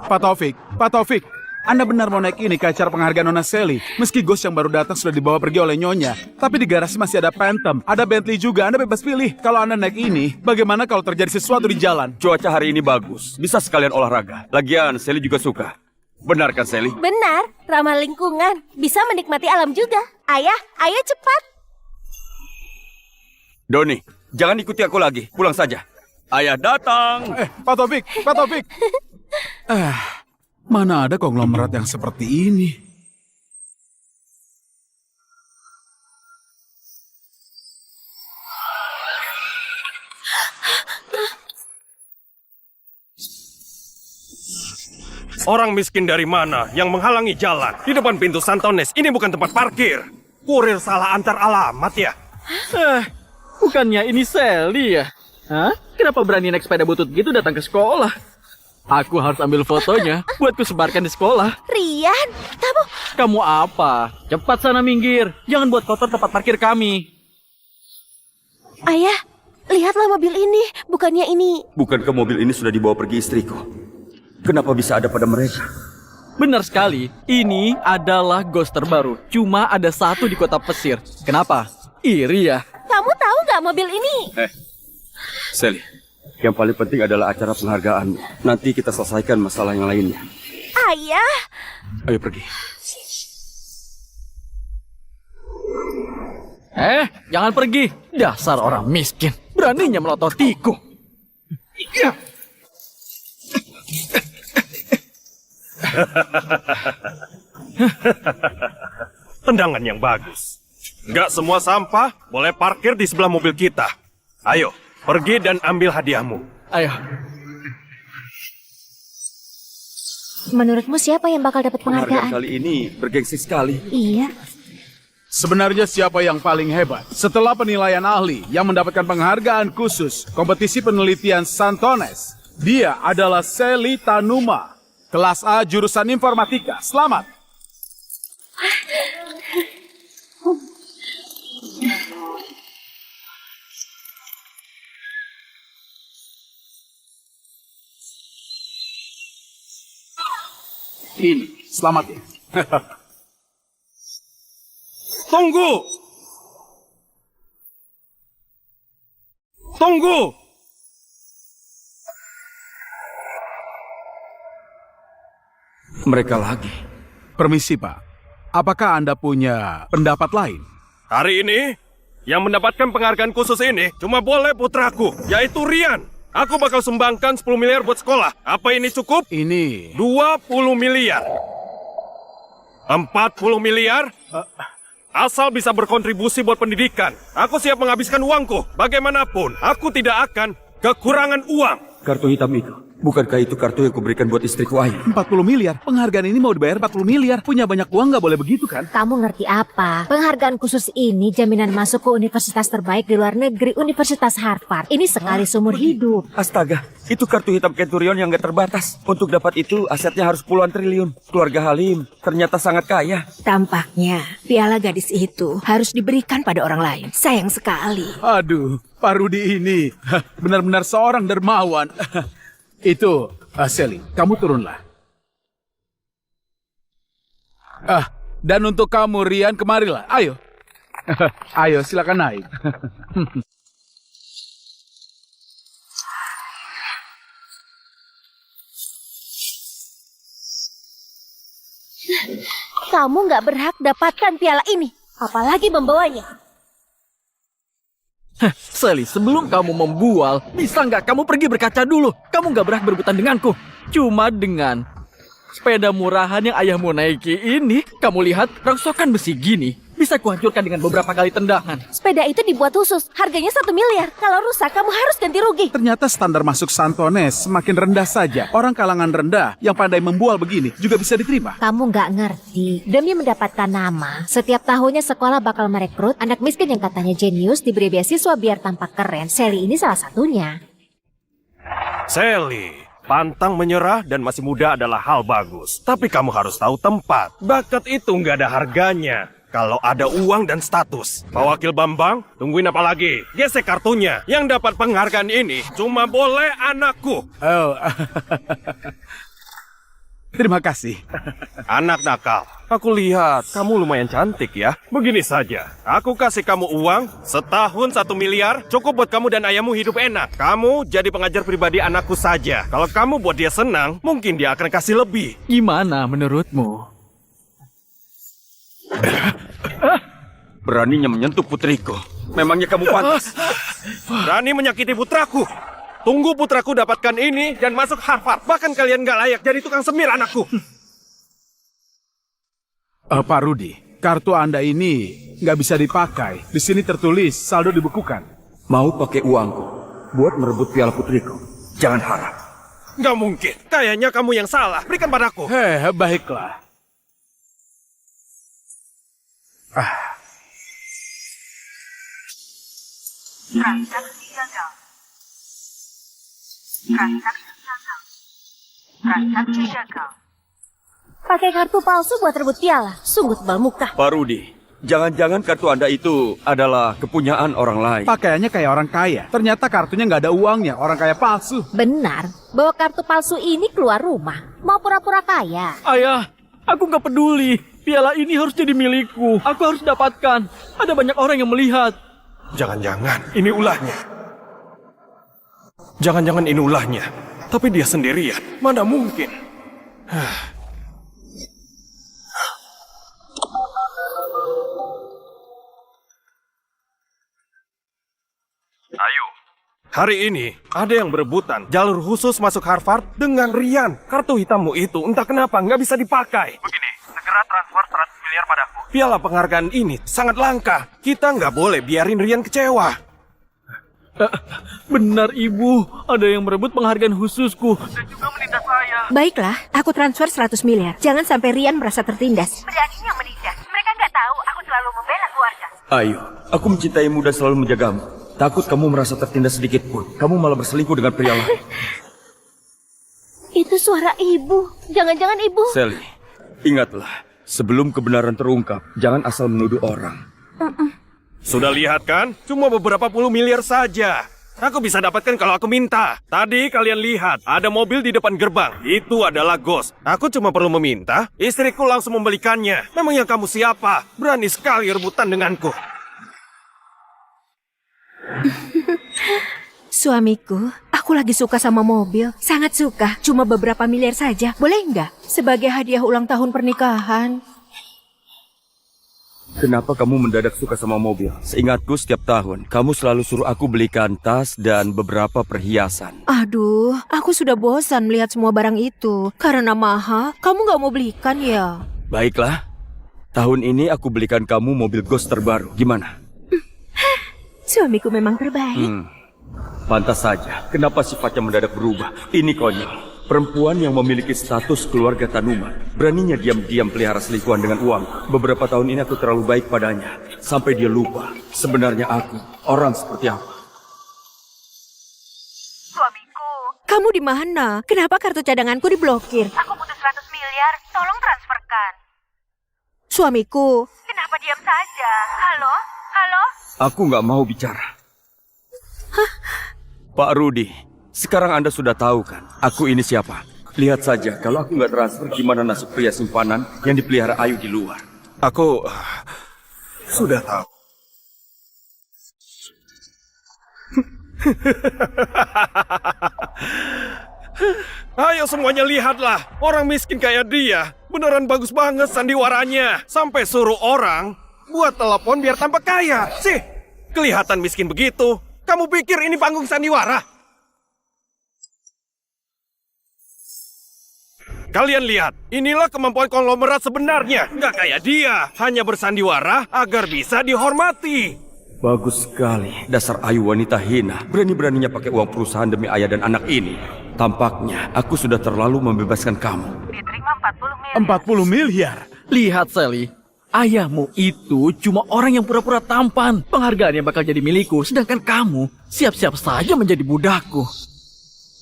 Pak Taufik, Anda benar mau naik ini ke acara penghargaan Nona Sally. Meski Ghost yang baru datang sudah dibawa pergi oleh Nyonya, tapi di garasi masih ada Phantom, ada Bentley juga. Anda bebas pilih. Kalau Anda naik ini, bagaimana kalau terjadi sesuatu di jalan? Cuaca hari ini bagus, bisa sekalian olahraga. Lagian Sally juga suka. Benar kan Sally? Benar, ramah lingkungan, bisa menikmati alam juga. Ayah, ayo cepat. Doni, jangan ikuti aku lagi, pulang saja. Ayah datang. Pak Taufik. Mana ada konglomerat yang seperti ini? Orang miskin dari mana yang menghalangi jalan? Di depan pintu Santones, ini bukan tempat parkir. Kurir salah antar alamat ya? Bukannya ini Sally ya? Hah? Kenapa berani naik sepeda butut gitu datang ke sekolah? Aku harus ambil fotonya buat ku sebarkan di sekolah. Rian, Kamu apa? Cepat sana minggir. Jangan buat kotor tempat parkir kami. ayah, lihatlah mobil ini. Bukannya ini... Bukankah mobil ini sudah dibawa pergi istriku? Kenapa bisa ada pada mereka? Benar sekali. Ini adalah Ghost terbaru. Cuma ada satu di kota Pesir. Kenapa? Iri ya? Kamu tahu nggak mobil ini? Sally, yang paling penting adalah acara penghargaan. Nanti kita selesaikan masalah yang lainnya. Ayah, Ayo pergi. Jangan pergi. Dasar orang miskin. Beraninya melototiku. Tendangan yang bagus. Nggak semua sampah boleh parkir di sebelah mobil kita. Ayo, pergi dan ambil hadiahmu. Ayo. menurutmu siapa yang bakal dapat Penghargaan penghargaan? kali ini bergengsi sekali. Iya. Sebenarnya siapa yang paling hebat? Setelah penilaian ahli yang mendapatkan penghargaan khusus kompetisi penelitian Santones, dia adalah Sally Tanuma, kelas A jurusan informatika. Selamat. Ini, selamat ya. Tunggu! Tunggu! Mereka lagi. Permisi Pak, apakah Anda punya pendapat lain? Hari ini, yang mendapatkan penghargaan khusus ini cuma boleh putraku, yaitu Rian. Aku bakal sumbangkan 10 miliar buat sekolah. Apa ini cukup? Ini... 20 miliar. 40 miliar? Asal bisa berkontribusi buat pendidikan. Aku siap menghabiskan uangku. Bagaimanapun, aku tidak akan kekurangan uang. Kartu hitam itu. Bukankah itu kartu yang kuberikan buat istriku Ayu? 40 miliar? Penghargaan ini mau dibayar 40 miliar? Punya banyak uang nggak boleh begitu kan? Kamu ngerti apa? Penghargaan khusus ini jaminan masuk ke universitas terbaik di luar negeri, Universitas Harvard. Ini sekali seumur hidup. Astaga, itu kartu hitam Centurion yang gak terbatas. Untuk dapat itu, asetnya harus puluhan triliun. Keluarga Halim ternyata sangat kaya. Tampaknya piala gadis itu harus diberikan pada orang lain. Sayang sekali. Aduh, Pak Rudi ini benar-benar seorang dermawan. Itu, Sally, kamu turunlah. Dan untuk kamu, Rian, kemarilah. Ayo. Ayo, silakan naik. Kamu nggak berhak dapatkan piala ini, apalagi membawanya. Sally, sebelum kamu membual, bisa nggak kamu pergi berkaca dulu? Kamu nggak berhak berebutan denganku. Cuma dengan sepeda murahan yang ayahmu naiki ini, kamu lihat rongsokan besi gini, bisa kuhancurkan dengan beberapa kali tendangan. Sepeda itu dibuat khusus, harganya 1 miliar. Kalau rusak, kamu harus ganti rugi. Ternyata standar masuk Santones semakin rendah saja. Orang kalangan rendah yang pandai membual begini juga bisa diterima. Kamu nggak ngerti. Demi mendapatkan nama, setiap tahunnya sekolah bakal merekrut anak miskin yang katanya jenius diberi beasiswa biar tampak keren. Sally ini salah satunya. Sally, pantang menyerah dan masih muda adalah hal bagus. Tapi kamu harus tahu tempat. Bakat itu nggak ada harganya. kalau ada uang dan status. Pak Wakil Bambang, tungguin apa lagi? Gesek kartunya. Yang dapat penghargaan ini cuma boleh anakku. Oh, terima kasih. Anak nakal, aku lihat kamu lumayan cantik ya. Begini saja, aku kasih kamu uang setahun 1 miliar, cukup buat kamu dan ayahmu hidup enak. Kamu jadi pengajar pribadi anakku saja. Kalau kamu buat dia senang, mungkin dia akan kasih lebih. Gimana menurutmu? Beraninya menyentuh putriku. Memangnya kamu pantas? Berani menyakiti putraku. Tunggu putraku dapatkan ini dan masuk Harvard. Bahkan kalian gak layak jadi tukang semir anakku. Pak Rudi, kartu Anda ini nggak bisa dipakai. Di sini tertulis saldo dibekukan. Mau pakai uangku buat merebut piala putriku? Jangan harap. Gak mungkin. Kayaknya kamu yang salah. Berikan padaku. Baiklah. Transaksi gagal. Transaksi gagal. Pakai kartu palsu buat rebut piala. Sungguh tebal muka. Pak Rudi, jangan-jangan kartu Anda itu adalah kepunyaan orang lain. Pakaiannya kayak orang kaya. Ternyata kartunya nggak ada uangnya. Orang kaya palsu. Benar, bawa kartu palsu ini keluar rumah. Mau pura-pura kaya. Ayah, aku nggak peduli. Piala ini harus jadi milikku. Aku harus dapatkan. Ada banyak orang yang melihat. Jangan-jangan ini ulahnya. Jangan-jangan ini ulahnya. Tapi dia sendirian. Mana mungkin? Ayo. Hari ini ada yang berebutan jalur khusus masuk Harvard dengan Rian. Kartu hitammu itu entah kenapa nggak bisa dipakai. Begini, segera transfer 100 miliar padaku. Piala penghargaan ini sangat langka. Kita nggak boleh biarin Rian kecewa. Benar ibu, ada yang merebut penghargaan khususku dan juga menindas saya. Baiklah, aku transfer 100 miliar. Jangan sampai Rian merasa tertindas. Beraninya menindas. Mereka nggak tahu aku selalu membela keluarga. Ayo, aku mencintaimu dan selalu menjagamu. Takut kamu merasa tertindas sedikit pun. Kamu malah berselingkuh dengan pria lain. Itu suara ibu. Jangan-jangan ibu. Sally, ingatlah. Sebelum kebenaran terungkap, jangan asal menuduh orang. Sudah lihat kan? Cuma beberapa puluh miliar saja. Aku bisa dapatkan kalau aku minta. Tadi kalian lihat, ada mobil di depan gerbang. Itu adalah Ghost. Aku cuma perlu meminta, istriku langsung membelikannya. Memangnya kamu siapa? Berani sekali rebutan denganku. Suamiku, aku lagi suka sama mobil. Sangat suka. Cuma beberapa miliar saja. Boleh nggak? Sebagai hadiah ulang tahun pernikahan. Kenapa kamu mendadak suka sama mobil? Seingatku setiap tahun, kamu selalu suruh aku belikan tas dan beberapa perhiasan. Aduh, aku sudah bosan melihat semua barang itu. Karena mahal, kamu nggak mau belikan ya? Baiklah, tahun ini aku belikan kamu mobil Ghost terbaru. Gimana? Suamiku memang terbaik. Pantas saja. Kenapa sifatnya mendadak berubah? Ini konyol. Perempuan yang memiliki status keluarga Tanuma beraninya diam-diam pelihara selingkuhan dengan uang. Beberapa tahun ini aku terlalu baik padanya. Sampai dia lupa. Sebenarnya aku orang seperti apa. Suamiku, Kamu di mana? Kenapa kartu cadanganku diblokir? aku butuh 100 miliar. Tolong transferkan. Suamiku, Kenapa diam saja? Halo? Halo? Aku nggak mau bicara. Pak Rudi, sekarang Anda sudah tahu kan, aku ini siapa? Lihat saja, kalau aku nggak transfer, gimana nasib pria simpanan yang dipelihara Ayu di luar? Aku sudah tahu. Ayo semuanya lihatlah, orang miskin kayak dia. Beneran bagus banget sandiwaranya. Sampai suruh orang buat telepon biar tampak kaya. Sih, kelihatan miskin begitu. Kamu pikir ini panggung sandiwara? Kalian lihat, inilah kemampuan konglomerat sebenarnya. Nggak kayak dia, hanya bersandiwara agar bisa dihormati. Bagus sekali, dasar Ayu wanita hina. Berani-beraninya pakai uang perusahaan demi ayah dan anak ini. Tampaknya aku sudah terlalu membebaskan kamu. Diterima 40 miliar. 40 miliar. Lihat Sally, ayahmu itu cuma orang yang pura-pura tampan. Penghargaannya bakal jadi milikku, sedangkan kamu siap-siap saja menjadi budakku.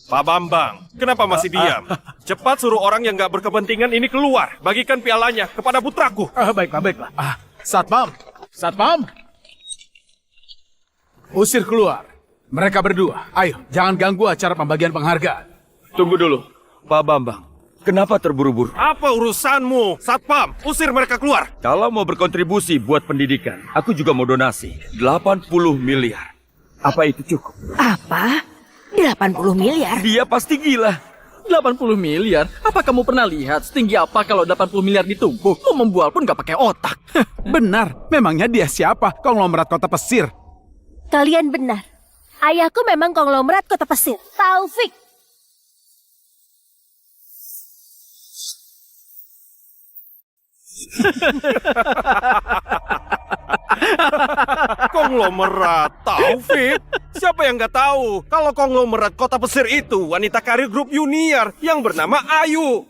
Pak Bambang, kenapa masih diam? Cepat suruh orang yang nggak berkepentingan ini keluar. Bagikan pialanya kepada putraku. Baiklah. Satpam! Satpam! Usir keluar. Mereka berdua. Ayo, jangan ganggu acara pembagian penghargaan. Tunggu dulu, Pak Bambang. Kenapa terburu-buru? Apa urusanmu? Satpam, usir mereka keluar. Kalau mau berkontribusi buat pendidikan, aku juga mau donasi 80 miliar. Apa itu cukup? Apa? 80 miliar? Dia pasti gila. 80 miliar? Apa kamu pernah lihat setinggi apa kalau 80 miliar ditumpuk? Mau membual pun gak pakai otak. Benar, memangnya dia siapa? Konglomerat kota pesir. Kalian benar. Ayahku memang konglomerat kota pesir. Taufik. Konglomerat Taufik? Siapa yang nggak tahu kalau konglomerat kota pesir itu wanita karir grup junior yang bernama Ayu.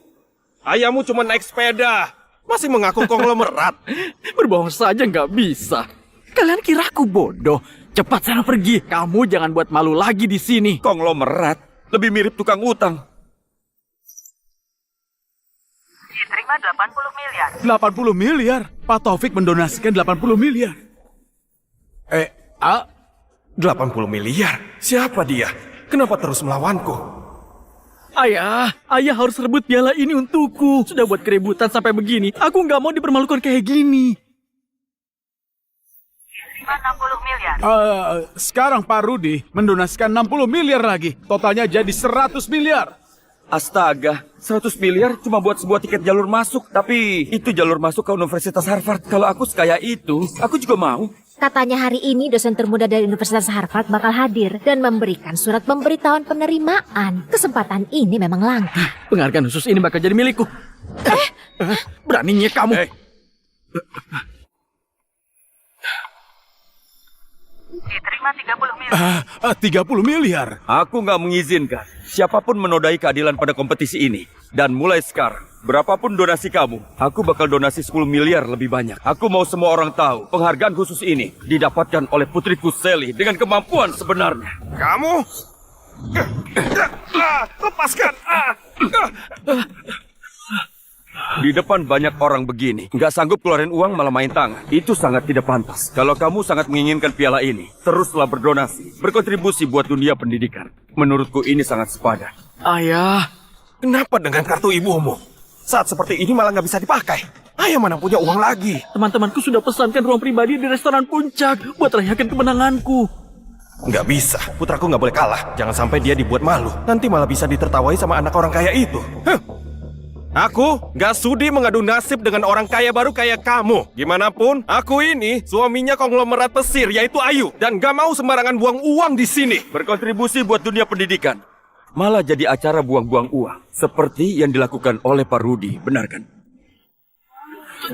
Ayahmu cuma naik sepeda, masih mengaku konglomerat. Berbohong saja nggak bisa. Kalian kira aku bodoh? Cepat sana pergi. Kamu jangan buat malu lagi di sini. Konglomerat lebih mirip tukang utang. Diterima 80 miliar. 80 miliar? Pak Taufik mendonasikan 80 miliar. 80 miliar? Siapa dia? Kenapa terus melawanku? Ayah harus rebut piala ini untukku. Sudah buat keributan sampai begini. Aku nggak mau dipermalukan kayak gini. Diterima 60 miliar. Sekarang Pak Rudi mendonasikan 60 miliar lagi. Totalnya jadi 100 miliar. Astaga, 100 miliar cuma buat sebuah tiket jalur masuk. Tapi itu jalur masuk ke Universitas Harvard. Kalau aku sekaya itu, aku juga mau. Katanya hari ini dosen termuda dari Universitas Harvard bakal hadir dan memberikan surat pemberitahuan penerimaan. Kesempatan ini memang langka. Penghargaan khusus ini bakal jadi milikku. Beraninya kamu. Diterima 30 miliar. 30 miliar. Aku nggak mengizinkan siapapun menodai keadilan pada kompetisi ini. Dan mulai sekarang, berapapun donasi kamu, aku bakal donasi 10 miliar lebih banyak. Aku mau semua orang tahu, penghargaan khusus ini didapatkan oleh putriku Sally dengan kemampuan sebenarnya. Kamu? Lepaskan! Di depan banyak orang begini, nggak sanggup keluarin uang malah main tangan. Itu sangat tidak pantas. Kalau kamu sangat menginginkan piala ini, teruslah berdonasi, berkontribusi buat dunia pendidikan. Menurutku ini sangat sepadan. Ayah, Kenapa dengan kartu ibumu? Saat seperti ini malah nggak bisa dipakai. Ayah mana punya uang lagi? teman-temanku sudah pesankan ruang pribadi di restoran Puncak buat rayakan kemenanganku. Nggak bisa, putraku nggak boleh kalah. Jangan sampai dia dibuat malu. Nanti malah bisa ditertawai sama anak orang kaya itu. Aku nggak sudi mengadu nasib dengan orang kaya baru kayak kamu. Gimana pun, aku ini suaminya konglomerat pesir, yaitu Ayu. Dan nggak mau sembarangan buang uang di sini. Berkontribusi buat dunia pendidikan. Malah jadi acara buang-buang uang. Seperti yang dilakukan oleh Pak Rudi, benar kan?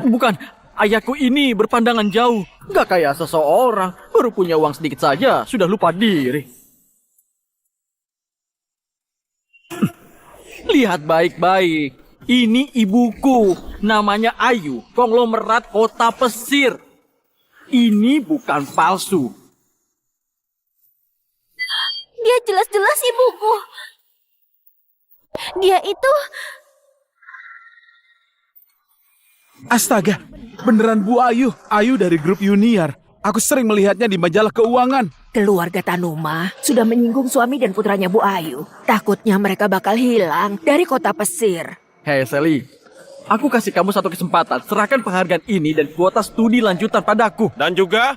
Bukan, ayahku ini berpandangan jauh. Gak kayak seseorang, baru punya uang sedikit saja, sudah lupa diri. Lihat baik-baik. Ini ibuku, namanya Ayu, konglomerat kota pesir. Ini bukan palsu. Dia jelas-jelas ibuku. Dia itu... Astaga, beneran Bu Ayu. Ayu dari grup junior. Aku sering melihatnya di majalah keuangan. Keluarga Tanuma sudah menyinggung suami dan putranya Bu Ayu. Takutnya mereka bakal hilang dari kota pesir. Hei Sally, aku kasih kamu satu kesempatan. Serahkan penghargaan ini dan kuota studi lanjutan padaku. Dan juga,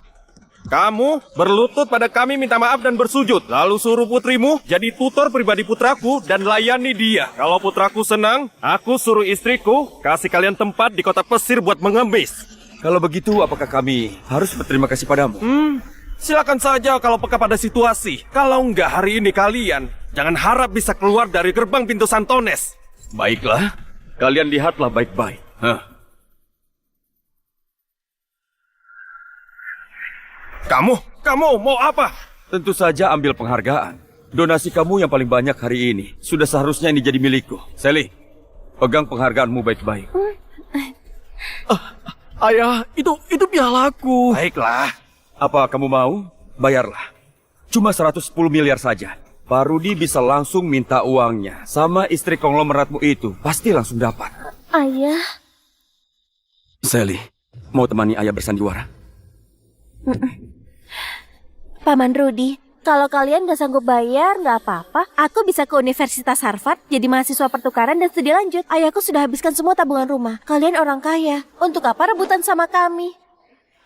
kamu berlutut pada kami minta maaf dan bersujud. Lalu suruh putrimu jadi tutor pribadi putraku dan layani dia. Kalau putraku senang, aku suruh istriku kasih kalian tempat di kota pesir buat mengemis. Kalau begitu, apakah kami harus berterima kasih padamu? Silakan saja kalau peka pada situasi. Kalau enggak hari ini kalian, jangan harap bisa keluar dari gerbang pintu Santones. Baiklah, kalian lihatlah baik-baik. Kamu mau apa? Tentu saja ambil penghargaan. Donasi kamu yang paling banyak hari ini. Sudah seharusnya ini jadi milikku. Sally, pegang penghargaanmu baik-baik. Ayah, itu pialaku. Baiklah. Apa kamu mau? Bayarlah. Cuma 110 miliar saja. Pak Rudi bisa langsung minta uangnya. Sama istri konglomeratmu itu. Pasti langsung dapat. Ayah... Sally, Mau temani ayah bersandiwara? Paman Rudy, kalau kalian gak sanggup bayar, gak apa-apa. Aku bisa ke Universitas Harvard, jadi mahasiswa pertukaran dan studi lanjut. Ayahku sudah habiskan semua tabungan rumah. Kalian orang kaya. Untuk apa rebutan sama kami?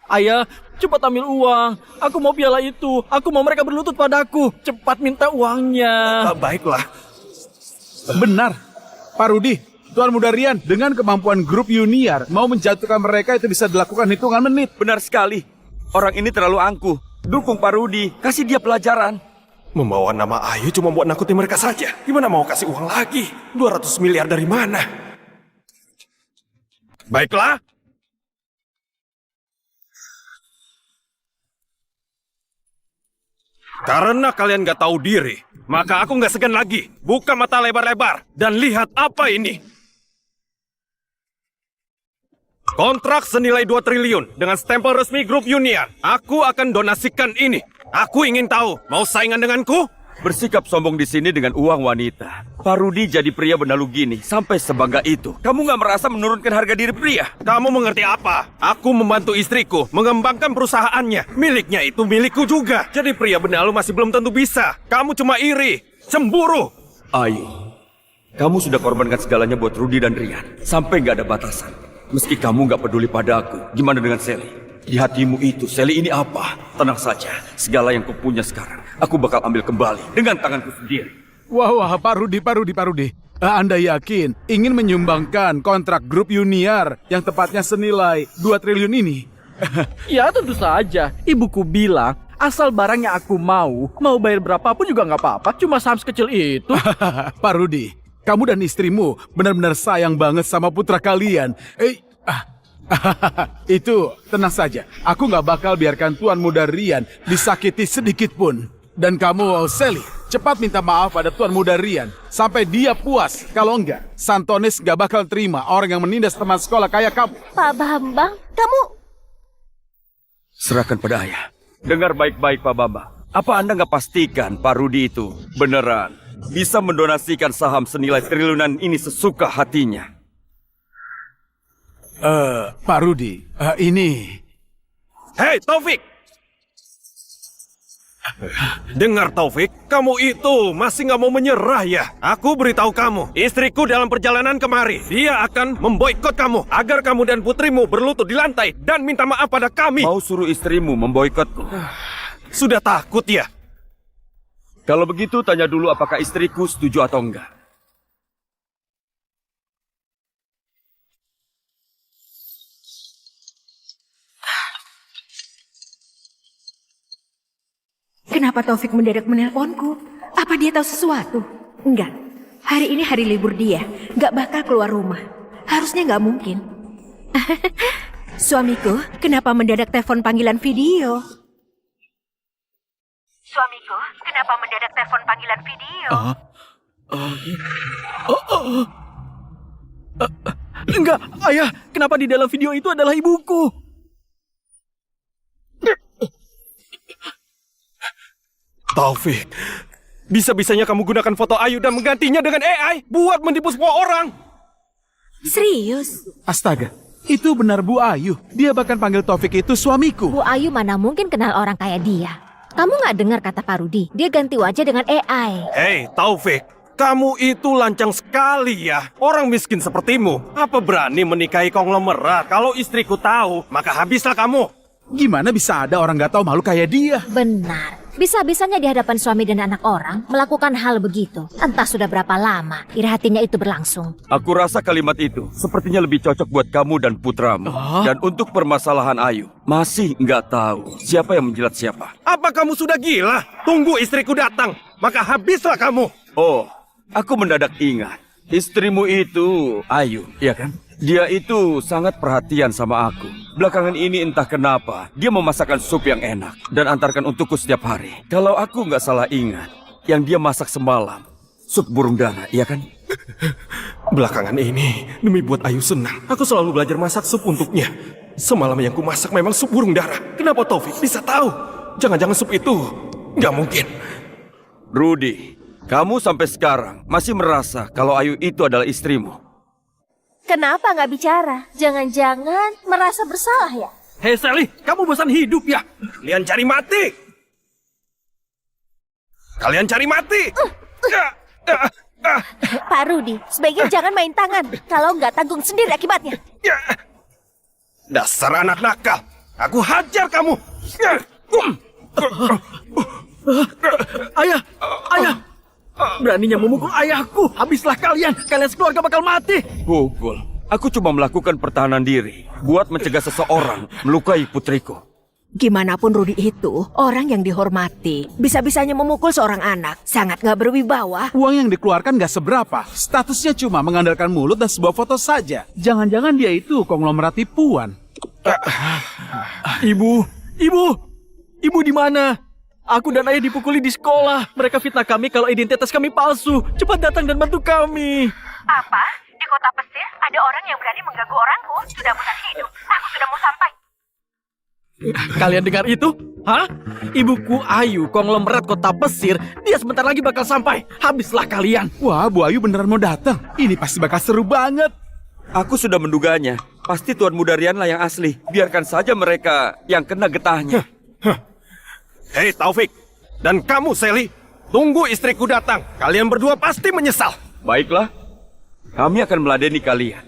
Ayah, cepat ambil uang. Aku mau piala itu. Aku mau mereka berlutut padaku. Cepat minta uangnya. Baiklah. Benar, Pak Rudi. Tuan Muda Rian, dengan kemampuan grup Junior, mau menjatuhkan mereka itu bisa dilakukan hitungan menit. Benar sekali. Orang ini terlalu angkuh. Dukung Pak Rudi, kasih dia pelajaran. Membawa nama Ayu cuma buat nakutin mereka saja. Gimana mau kasih uang lagi? 200 miliar dari mana? Baiklah. Karena kalian gak tahu diri, maka aku gak segan lagi. Buka mata lebar-lebar dan lihat apa ini. Kontrak senilai 2 triliun dengan stempel resmi grup Union. Aku akan donasikan ini. Aku ingin tahu, mau saingan denganku? Bersikap sombong di sini dengan uang wanita. Pak Rudi jadi pria benalu gini, sampai sebangga itu. Kamu nggak merasa menurunkan harga diri pria? Kamu mengerti apa? Aku membantu istriku mengembangkan perusahaannya. Miliknya itu milikku juga. Jadi pria benalu masih belum tentu bisa. Kamu cuma iri, cemburu. Ayu, kamu sudah korbankan segalanya buat Rudi dan Rian. Sampai nggak ada batasan. Meski kamu nggak peduli pada aku, gimana dengan Sally? Di hatimu itu, Sally ini apa? Tenang saja, segala yang kupunya sekarang, aku bakal ambil kembali dengan tanganku sendiri. Wah, Pak Rudi. Anda yakin ingin menyumbangkan kontrak grup Junior yang tepatnya senilai 2 triliun ini? Ya tentu saja. Ibuku bilang, asal barang yang aku mau bayar berapapun juga nggak apa-apa. Cuma saham sekecil itu. Pak Rudi, kamu dan istrimu benar-benar sayang banget sama putra kalian. Itu, tenang saja. Aku nggak bakal biarkan Tuan Muda Rian disakiti sedikit pun. Dan kamu, Sally, cepat minta maaf pada Tuan Muda Rian sampai dia puas. Kalau enggak, Santones nggak bakal terima orang yang menindas teman sekolah kayak kamu. Pak Bambang, kamu... Serahkan pada ayah. Dengar baik-baik Pak Bambang. Apa Anda nggak pastikan Pak Rudi itu beneran bisa mendonasikan saham senilai triliunan ini sesuka hatinya? Pak Rudi, ini... Hei, Taufik! Dengar, Taufik, kamu itu masih nggak mau menyerah ya? Aku beritahu kamu, istriku dalam perjalanan kemari, dia akan memboikot kamu agar kamu dan putrimu berlutut di lantai dan minta maaf pada kami. Mau suruh istrimu memboikotku? Sudah takut ya? Kalau begitu tanya dulu apakah istriku setuju atau enggak. Kenapa Taufik mendadak menelponku? Apa dia tahu sesuatu? Enggak. Hari ini hari libur dia. Enggak bakal keluar rumah. Harusnya enggak mungkin. Suamiku, kenapa mendadak telepon panggilan video? Suamiku, kenapa mendadak telepon panggilan video? Enggak, ayah. Kenapa di dalam video itu adalah ibuku? Taufik, bisa-bisanya kamu gunakan foto Ayu dan menggantinya dengan AI buat menipu semua orang. Serius? Astaga, itu benar Bu Ayu. Dia bahkan panggil Taufik itu suamiku. Bu Ayu mana mungkin kenal orang kayak dia. Kamu nggak dengar kata Pak Rudi? Dia ganti wajah dengan AI. Hei, Taufik, kamu itu lancang sekali ya. Orang miskin sepertimu, apa berani menikahi konglomerat? Kalau istriku tahu, maka habislah kamu. Gimana bisa ada orang nggak tahu malu kayak dia? Benar. Bisa-bisanya di hadapan suami dan anak orang melakukan hal begitu. Entah sudah berapa lama iri hatinya itu berlangsung. Aku rasa kalimat itu sepertinya lebih cocok buat kamu dan putramu. Dan untuk permasalahan Ayu, masih nggak tahu siapa yang menjilat siapa. Apa kamu sudah gila? Tunggu istriku datang, maka habislah kamu. Oh, aku mendadak ingat. Istrimu itu Ayu, iya kan? Dia itu sangat perhatian sama aku. Belakangan ini entah kenapa, dia memasakkan sup yang enak dan antarkan untukku setiap hari. Kalau aku nggak salah ingat, yang dia masak semalam, sup burung dara, iya kan? Belakangan ini, demi buat Ayu senang, aku selalu belajar masak sup untuknya. Semalam yang ku masak memang sup burung dara. Kenapa Taufik bisa tahu? Jangan-jangan sup itu nggak mungkin. Rudy, kamu sampai sekarang masih merasa kalau Ayu itu adalah istrimu? Kenapa nggak bicara? Jangan-jangan merasa bersalah ya? Hei Sally, kamu bosan hidup ya? Kalian cari mati! Kalian cari mati! Pak Rudi, sebaiknya jangan main tangan. Kalau nggak tanggung sendiri akibatnya. Dasar anak nakal! Aku hajar kamu! Ayah! Ayah! Beraninya memukul ayahku. Habislah kalian. Kalian sekeluarga bakal mati. Pukul. Aku cuma melakukan pertahanan diri buat mencegah seseorang melukai putriku. Gimana pun Rudi itu orang yang dihormati. Bisa-bisanya memukul seorang anak. Sangat gak berwibawa. Uang yang dikeluarkan gak seberapa. Statusnya cuma mengandalkan mulut dan sebuah foto saja. Jangan-jangan dia itu konglomerat tipuan. Ibu di mana? Aku dan ayah dipukuli di sekolah. Mereka fitnah kami kalau identitas kami palsu. Cepat datang dan bantu kami. Apa? Di kota pesir ada orang yang berani mengganggu orangku. Sudah bosan hidup. Aku sudah mau sampai. Kalian dengar itu? Hah? Ibuku Ayu, konglomerat kota pesir. Dia sebentar lagi bakal sampai. Habislah kalian. Wah, Bu Ayu beneran mau datang. Ini pasti bakal seru banget. Aku sudah menduganya. Pasti Tuan Muda Rian lah yang asli. Biarkan saja mereka yang kena getahnya. Hei Taufik, dan kamu Sally, tunggu istriku datang. Kalian berdua pasti menyesal. Baiklah, kami akan meladeni kalian.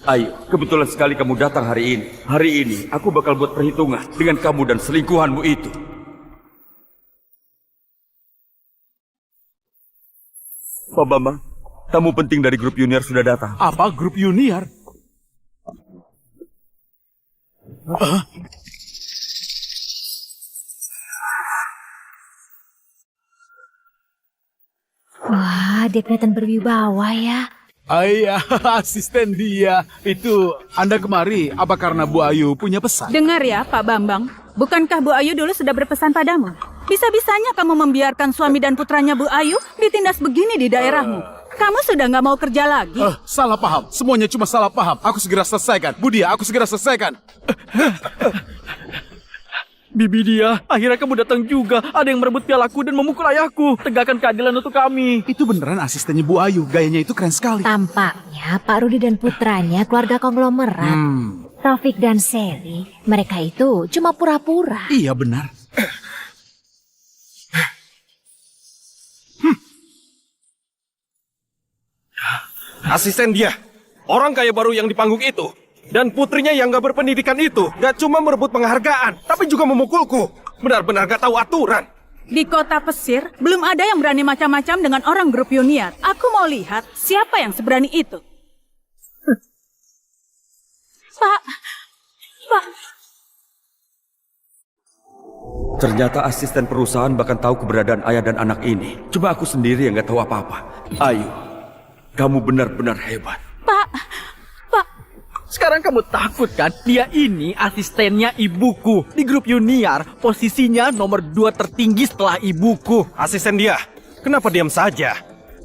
Ayo, kebetulan sekali kamu datang hari ini. Hari ini, aku bakal buat perhitungan dengan kamu dan selingkuhanmu itu. Pak Bambang, tamu penting dari grup junior sudah datang. Apa grup junior? Wah, dia kelihatan berwibawa ya. Ayah, asisten dia. Itu, Anda kemari, apa karena Bu Ayu punya pesan? Dengar ya, Pak Bambang. Bukankah Bu Ayu dulu sudah berpesan padamu? Bisa-bisanya kamu membiarkan suami dan putranya Bu Ayu ditindas begini di daerahmu. Kamu sudah nggak mau kerja lagi? Salah paham. Semuanya cuma salah paham. Aku segera selesaikan. Budia, aku segera selesaikan. Bibi dia, akhirnya kamu datang juga. Ada yang merebut pialaku dan memukul ayahku. Tegakkan keadilan untuk kami. Itu beneran asistennya Bu Ayu. Gayanya itu keren sekali. Tampaknya Pak Rudi dan putranya keluarga konglomerat. Taufik dan Sally, mereka itu cuma pura-pura. Iya benar. Asisten dia, orang kaya baru yang di panggung itu. Dan putrinya yang gak berpendidikan itu gak cuma merebut penghargaan, tapi juga memukulku. Benar-benar gak tahu aturan. Di kota pesir, belum ada yang berani macam-macam dengan orang grup junior. Aku mau lihat siapa yang seberani itu. Pak. Ternyata asisten perusahaan bahkan tahu keberadaan ayah dan anak ini. Cuma aku sendiri yang gak tahu apa-apa. Ayu, kamu benar-benar hebat. Pak. Sekarang kamu takut kan? Dia ini asistennya ibuku. Di grup junior, posisinya nomor 2 tertinggi setelah ibuku. Asisten dia, kenapa diam saja?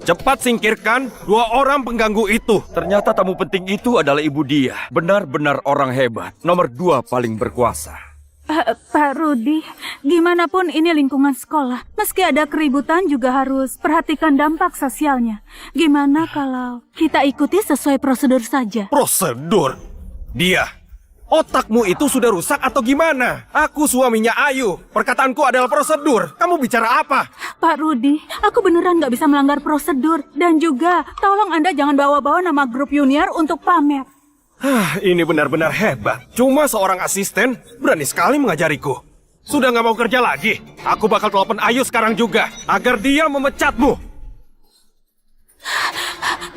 Cepat singkirkan 2 orang pengganggu itu. Ternyata tamu penting itu adalah ibu dia. Benar-benar orang hebat. Nomor 2 paling berkuasa. Pak Rudi, gimana pun ini lingkungan sekolah. Meski ada keributan juga harus perhatikan dampak sosialnya. Gimana kalau kita ikuti sesuai prosedur saja? Prosedur? Dia, otakmu itu sudah rusak atau gimana? Aku suaminya Ayu. Perkataanku adalah prosedur. Kamu bicara apa? Pak Rudi, aku beneran nggak bisa melanggar prosedur. Dan juga, tolong Anda jangan bawa-bawa nama grup junior untuk pamer. Ini benar-benar hebat. Cuma seorang asisten berani sekali mengajariku. Sudah nggak mau kerja lagi? Aku bakal telepon Ayu sekarang juga agar dia memecatmu.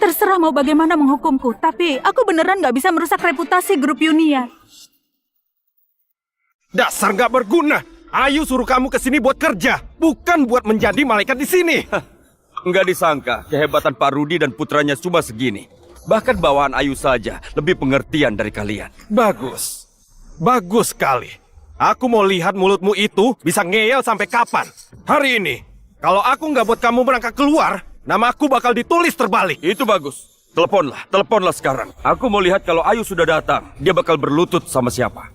Terserah mau bagaimana menghukumku, tapi aku beneran nggak bisa merusak reputasi grup junior. Dasar nggak berguna. Ayu suruh kamu ke sini buat kerja, bukan buat menjadi malaikat di sini. Nggak disangka kehebatan Pak Rudi dan putranya cuma segini. Bahkan bawaan Ayu saja lebih pengertian dari kalian. Bagus. Bagus sekali. Aku mau lihat mulutmu itu bisa ngeyel sampai kapan. Hari ini, kalau aku nggak buat kamu berangkat keluar, namaku bakal ditulis terbalik. Itu bagus. Teleponlah sekarang. Aku mau lihat kalau Ayu sudah datang. Dia bakal berlutut sama siapa.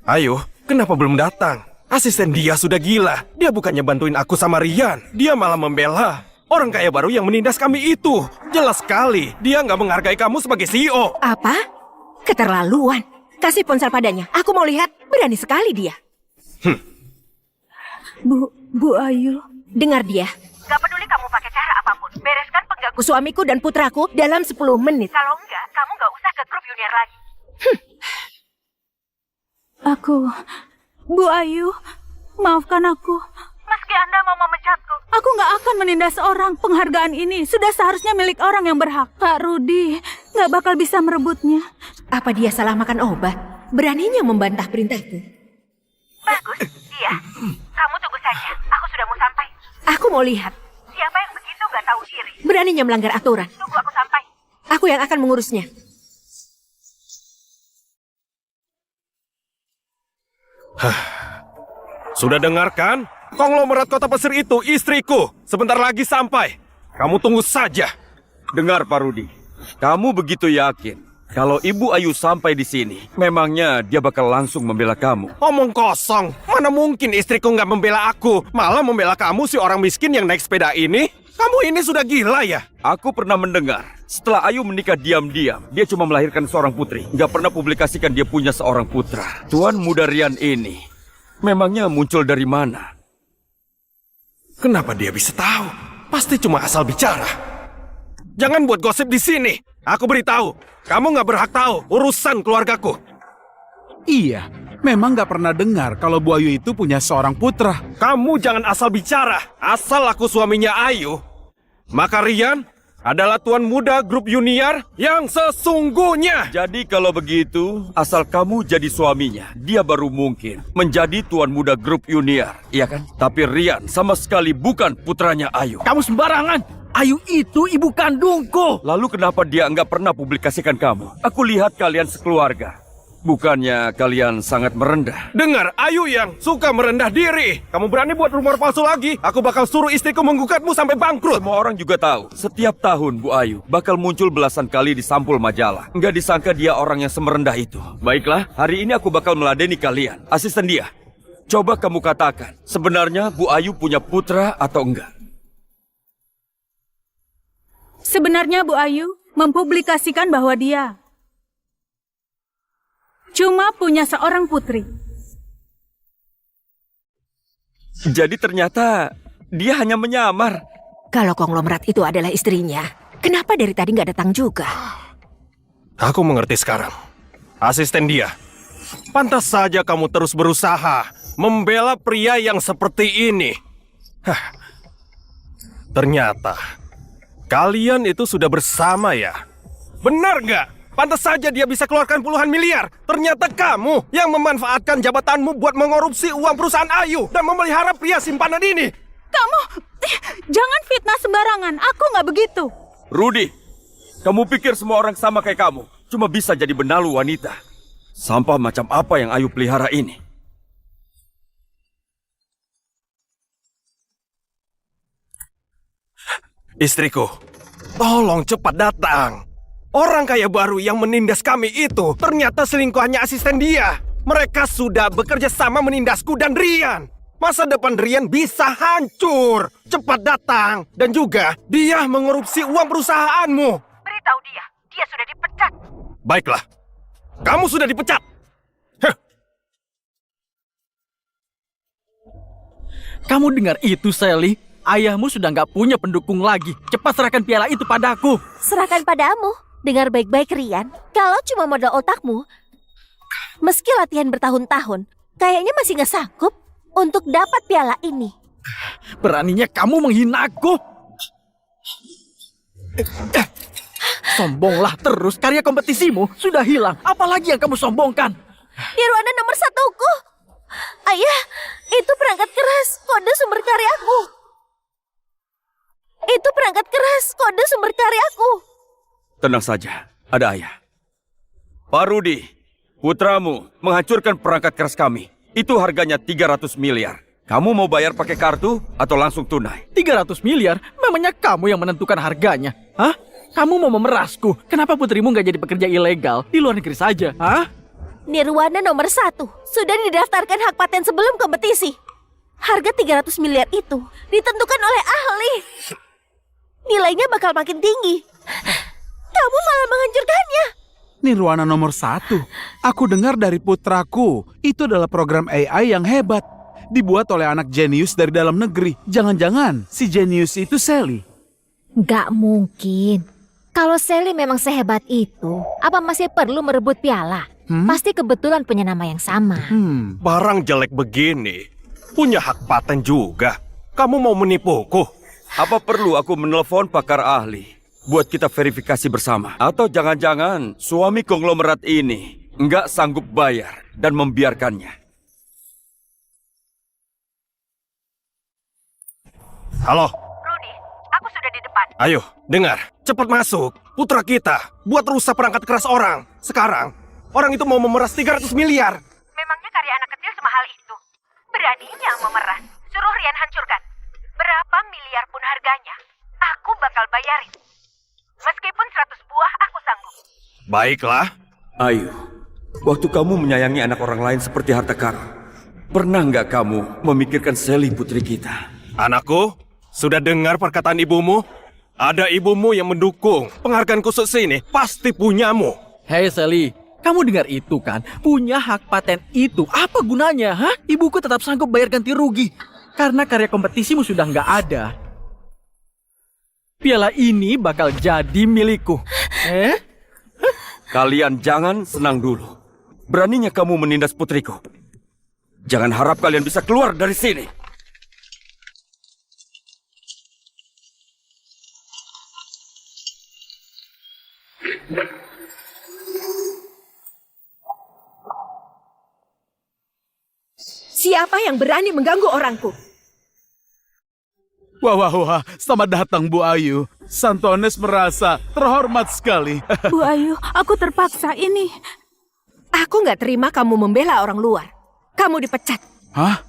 Ayu, kenapa belum datang? Asisten dia sudah gila. Dia bukannya bantuin aku sama Rian. Dia malah membela Orang kaya baru yang menindas kami itu. Jelas sekali, dia nggak menghargai kamu sebagai CEO. Apa? Keterlaluan. Kasih ponsel padanya. Aku mau lihat. Berani sekali dia. Bu Ayu. Dengar dia. Gak peduli kamu pakai cara apapun, bereskan pengganggu. Suamiku dan putraku dalam 10 menit. Kalau enggak, kamu gak usah ke grup junior lagi. Bu Ayu, maafkan aku. Meski Anda mau memecatku, Aku nggak akan menindas orang. Penghargaan ini sudah seharusnya milik orang yang berhak. Kak Rudy nggak bakal bisa merebutnya. Apa dia salah makan obat? Beraninya membantah perintahku. bagus, iya. Kamu tunggu saja, aku sudah mau sampai. Aku mau lihat. Siapa yang begitu gak tahu diri? Beraninya melanggar aturan. Tunggu aku sampai. Aku yang akan mengurusnya. Sudah dengarkan? Konglomerat kota pesir itu istriku. Sebentar lagi sampai. Kamu tunggu saja. Dengar Pak Rudi, kamu begitu yakin kalau Ibu Ayu sampai di sini, memangnya dia bakal langsung membela kamu? Omong kosong. Mana mungkin istriku nggak membela aku, malah membela kamu si orang miskin yang naik sepeda ini? Kamu ini sudah gila ya? Aku pernah mendengar, setelah Ayu menikah diam-diam, dia cuma melahirkan seorang putri. Nggak pernah publikasikan dia punya seorang putra. Tuan muda Rian ini, memangnya muncul dari mana? Kenapa dia bisa tahu? Pasti cuma asal bicara. Jangan buat gosip di sini. Aku beritahu, kamu nggak berhak tahu urusan keluargaku. Iya, memang nggak pernah dengar kalau Bu Ayu itu punya seorang putra. Kamu jangan asal bicara. Asal aku suaminya Ayu, maka Rian adalah tuan muda grup junior yang sesungguhnya. Jadi kalau begitu, asal kamu jadi suaminya, dia baru mungkin menjadi tuan muda grup junior, iya kan? Tapi Rian sama sekali bukan putranya Ayu. Kamu sembarangan. Ayu itu ibu kandungku. Lalu kenapa dia nggak pernah publikasikan kamu? Aku lihat kalian sekeluarga. Bukannya kalian sangat merendah? Dengar, Ayu yang suka merendah diri. Kamu berani buat rumor palsu lagi? Aku bakal suruh istriku menggugatmu sampai bangkrut. Semua orang juga tahu, setiap tahun Bu Ayu bakal muncul belasan kali di sampul majalah. Nggak disangka dia orang yang semerendah itu. Baiklah, hari ini aku bakal meladeni kalian. Asisten dia, coba kamu katakan, sebenarnya Bu Ayu punya putra atau enggak? Sebenarnya Bu Ayu mempublikasikan bahwa dia cuma punya seorang putri. Jadi ternyata dia hanya menyamar. Kalau konglomerat itu adalah istrinya, kenapa dari tadi nggak datang juga? Aku mengerti sekarang. Asisten dia. Pantas saja kamu terus berusaha membela pria yang seperti ini. Ternyata kalian itu sudah bersama ya? Benar nggak? Pantas saja dia bisa keluarkan puluhan miliar. Ternyata kamu yang memanfaatkan jabatanmu buat mengorupsi uang perusahaan Ayu dan memelihara pria simpanan ini. Kamu jangan fitnah sembarangan. Aku nggak begitu. Rudy, kamu pikir semua orang sama kayak kamu? Cuma bisa jadi benalu wanita. Sampah macam apa yang Ayu pelihara ini? Istriku, tolong cepat datang. Orang kaya baru yang menindas kami itu ternyata selingkuhannya asisten dia. Mereka sudah bekerja sama menindasku dan Rian. Masa depan Rian bisa hancur. Cepat datang. Dan juga dia mengorupsi uang perusahaanmu. Beritahu dia, dia sudah dipecat. Baiklah, kamu sudah dipecat. Kamu dengar itu, Sally? Ayahmu sudah nggak punya pendukung lagi. Cepat serahkan piala itu padaku. Serahkan padamu. Dengar baik-baik Rian, kalau cuma modal otakmu, meski latihan bertahun-tahun, kayaknya masih nggak sanggup untuk dapat piala ini. Beraninya kamu menghina aku. Sombonglah terus, karya kompetisimu sudah hilang. Apalagi yang kamu sombongkan? Nirwana nomor 1-ku. Ayah, itu perangkat keras kode sumber karyaku. Itu perangkat keras kode sumber karyaku. Tenang saja, ada ayah. Pak Rudi, putramu menghancurkan perangkat keras kami. Itu harganya 300 miliar. Kamu mau bayar pakai kartu atau langsung tunai? 300 miliar? Memangnya kamu yang menentukan harganya? Hah? Kamu mau memerasku? Kenapa putrimu nggak jadi pekerja ilegal di luar negeri saja? Hah? Nirwana nomor 1 sudah didaftarkan hak paten sebelum kompetisi. Harga 300 miliar itu ditentukan oleh ahli. nilainya bakal makin tinggi. Kamu malah menghancurkannya. Nirwana nomor 1. Aku dengar dari putraku, itu adalah program AI yang hebat. Dibuat oleh anak jenius dari dalam negeri. Jangan-jangan si jenius itu Sally. Gak mungkin. Kalau Sally memang sehebat itu, apa masih perlu merebut piala? Pasti kebetulan punya nama yang sama. Barang jelek begini, punya hak paten juga. Kamu mau menipuku? Apa perlu aku menelpon pakar ahli buat kita verifikasi bersama? Atau jangan-jangan suami konglomerat ini nggak sanggup bayar dan membiarkannya? Halo, Rudy, aku sudah di depan. ayo, dengar. Cepat masuk. Putra kita buat rusak perangkat keras orang. Sekarang, orang itu mau memeras 300 miliar. Memangnya karya anak kecil semahal itu? Beraninya memeras. Suruh Rian hancurkan. Berapa miliar pun harganya, aku bakal bayarin. Meskipun 100 buah, aku sanggup. Baiklah. Ayo, waktu kamu menyayangi anak orang lain seperti harta karun, pernah nggak kamu memikirkan Sally putri kita? Anakku, sudah dengar perkataan ibumu? Ada ibumu yang mendukung. Penghargaan khusus ini pasti punyamu. Hei Sally, kamu dengar itu kan? Punya hak paten itu, apa gunanya? Hah? Ibuku tetap sanggup bayar ganti rugi. Karena karya kompetisimu sudah nggak ada. Piala ini bakal jadi milikku. Kalian jangan senang dulu. Beraninya kamu menindas putriku. Jangan harap kalian bisa keluar dari sini. Siapa yang berani mengganggu orangku? Wah, selamat datang Bu Ayu. Santones merasa terhormat sekali. Bu Ayu, aku terpaksa ini. Aku nggak terima kamu membela orang luar. Kamu dipecat. Hah?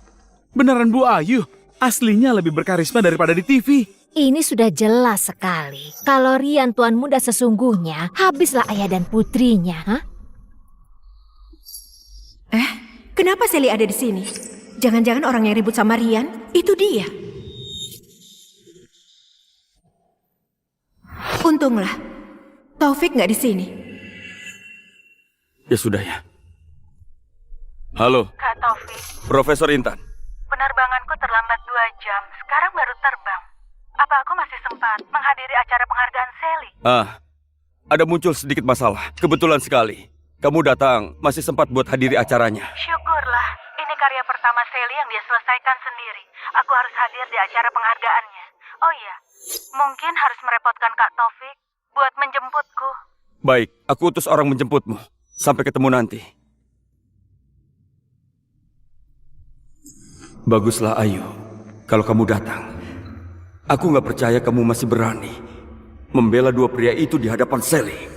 Beneran Bu Ayu? Aslinya lebih berkarisma daripada di TV. Ini sudah jelas sekali. Kalau Rian tuan muda sesungguhnya, habislah ayah dan putrinya. Hah? Kenapa Sally ada di sini? Jangan-jangan orang yang ribut sama Rian, itu dia. Untunglah, Taufik nggak di sini. Ya sudah ya. Halo, Kak Taufik, Profesor Intan. penerbanganku terlambat 2 jam. Sekarang baru terbang. Apa aku masih sempat menghadiri acara penghargaan Sally? Ada muncul sedikit masalah. Kebetulan sekali. Kamu datang, masih sempat buat hadiri acaranya. Syukurlah, ini karya pertama Sally yang dia selesaikan sendiri. Aku harus hadir di acara penghargaannya. Oh iya, mungkin harus merepotkan Kak Taufik buat menjemputku. Baik, aku utus orang menjemputmu. Sampai ketemu nanti. Baguslah Ayu, kalau kamu datang. Aku nggak percaya kamu masih berani membela dua pria itu di hadapan Sally.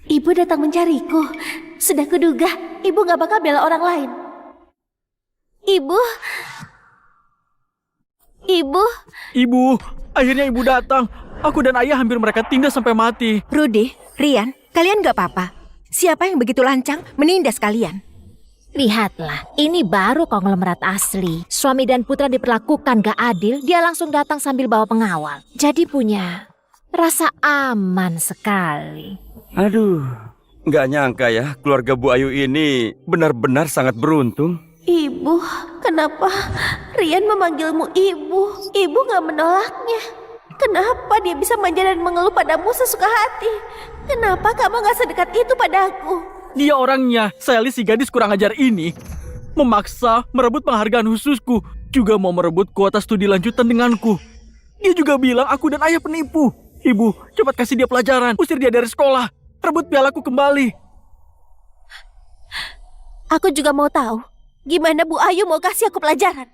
Ibu datang mencariku. Sudah kuduga, ibu gak bakal bela orang lain. Ibu. Ibu, akhirnya ibu datang. Aku dan ayah hampir mereka tindas sampai mati. Rudy, Rian, kalian nggak apa-apa. Siapa yang begitu lancang menindas kalian? Lihatlah, ini baru konglomerat asli. Suami dan putra diperlakukan gak adil, dia langsung datang sambil bawa pengawal. Jadi punya rasa aman sekali. Aduh, nggak nyangka ya keluarga Bu Ayu ini benar-benar sangat beruntung. Ibu, kenapa Rian memanggilmu ibu? Ibu gak menolaknya. Kenapa dia bisa manja dan mengeluh padamu sesuka hati? Kenapa kamu gak sedekat itu padaku? Dia orangnya, Sally si gadis kurang ajar ini, memaksa merebut penghargaan khususku, juga mau merebut kuota studi lanjutan denganku. Dia juga bilang aku dan ayah penipu. Ibu, cepat kasih dia pelajaran, usir dia dari sekolah, rebut pialaku kembali. Aku juga mau tahu, gimana Bu Ayu mau kasih aku pelajaran?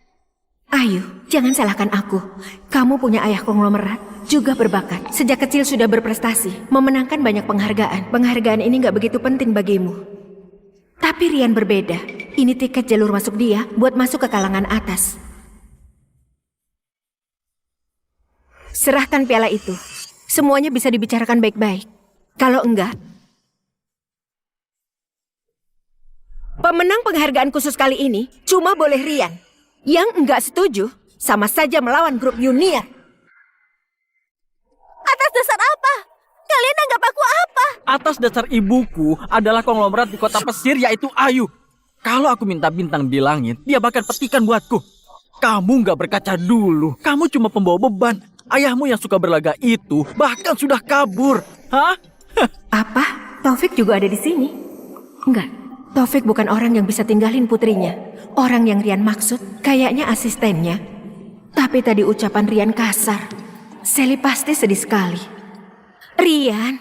Ayu, jangan salahkan aku. Kamu punya ayah konglomerat, juga berbakat. Sejak kecil sudah berprestasi, memenangkan banyak penghargaan. Penghargaan ini gak begitu penting bagimu. Tapi Rian berbeda. Ini tiket jalur masuk dia buat masuk ke kalangan atas. Serahkan piala itu. Semuanya bisa dibicarakan baik-baik. Kalau enggak... Pemenang penghargaan khusus kali ini cuma boleh Rian. Yang enggak setuju sama saja melawan grup Junior. Atas dasar apa? Kalian anggap aku apa? Atas dasar ibuku adalah konglomerat di kota pesisir yaitu Ayu. Kalau aku minta bintang di langit, dia bakal petikan buatku. Kamu nggak berkaca dulu. Kamu cuma pembawa beban. Ayahmu yang suka berlaga itu bahkan sudah kabur. Hah? Apa? Taufik juga ada di sini? Enggak. Taufik bukan orang yang bisa tinggalin putrinya. Orang yang Rian maksud kayaknya asistennya. Tapi tadi ucapan Rian kasar. Sally pasti sedih sekali. Rian.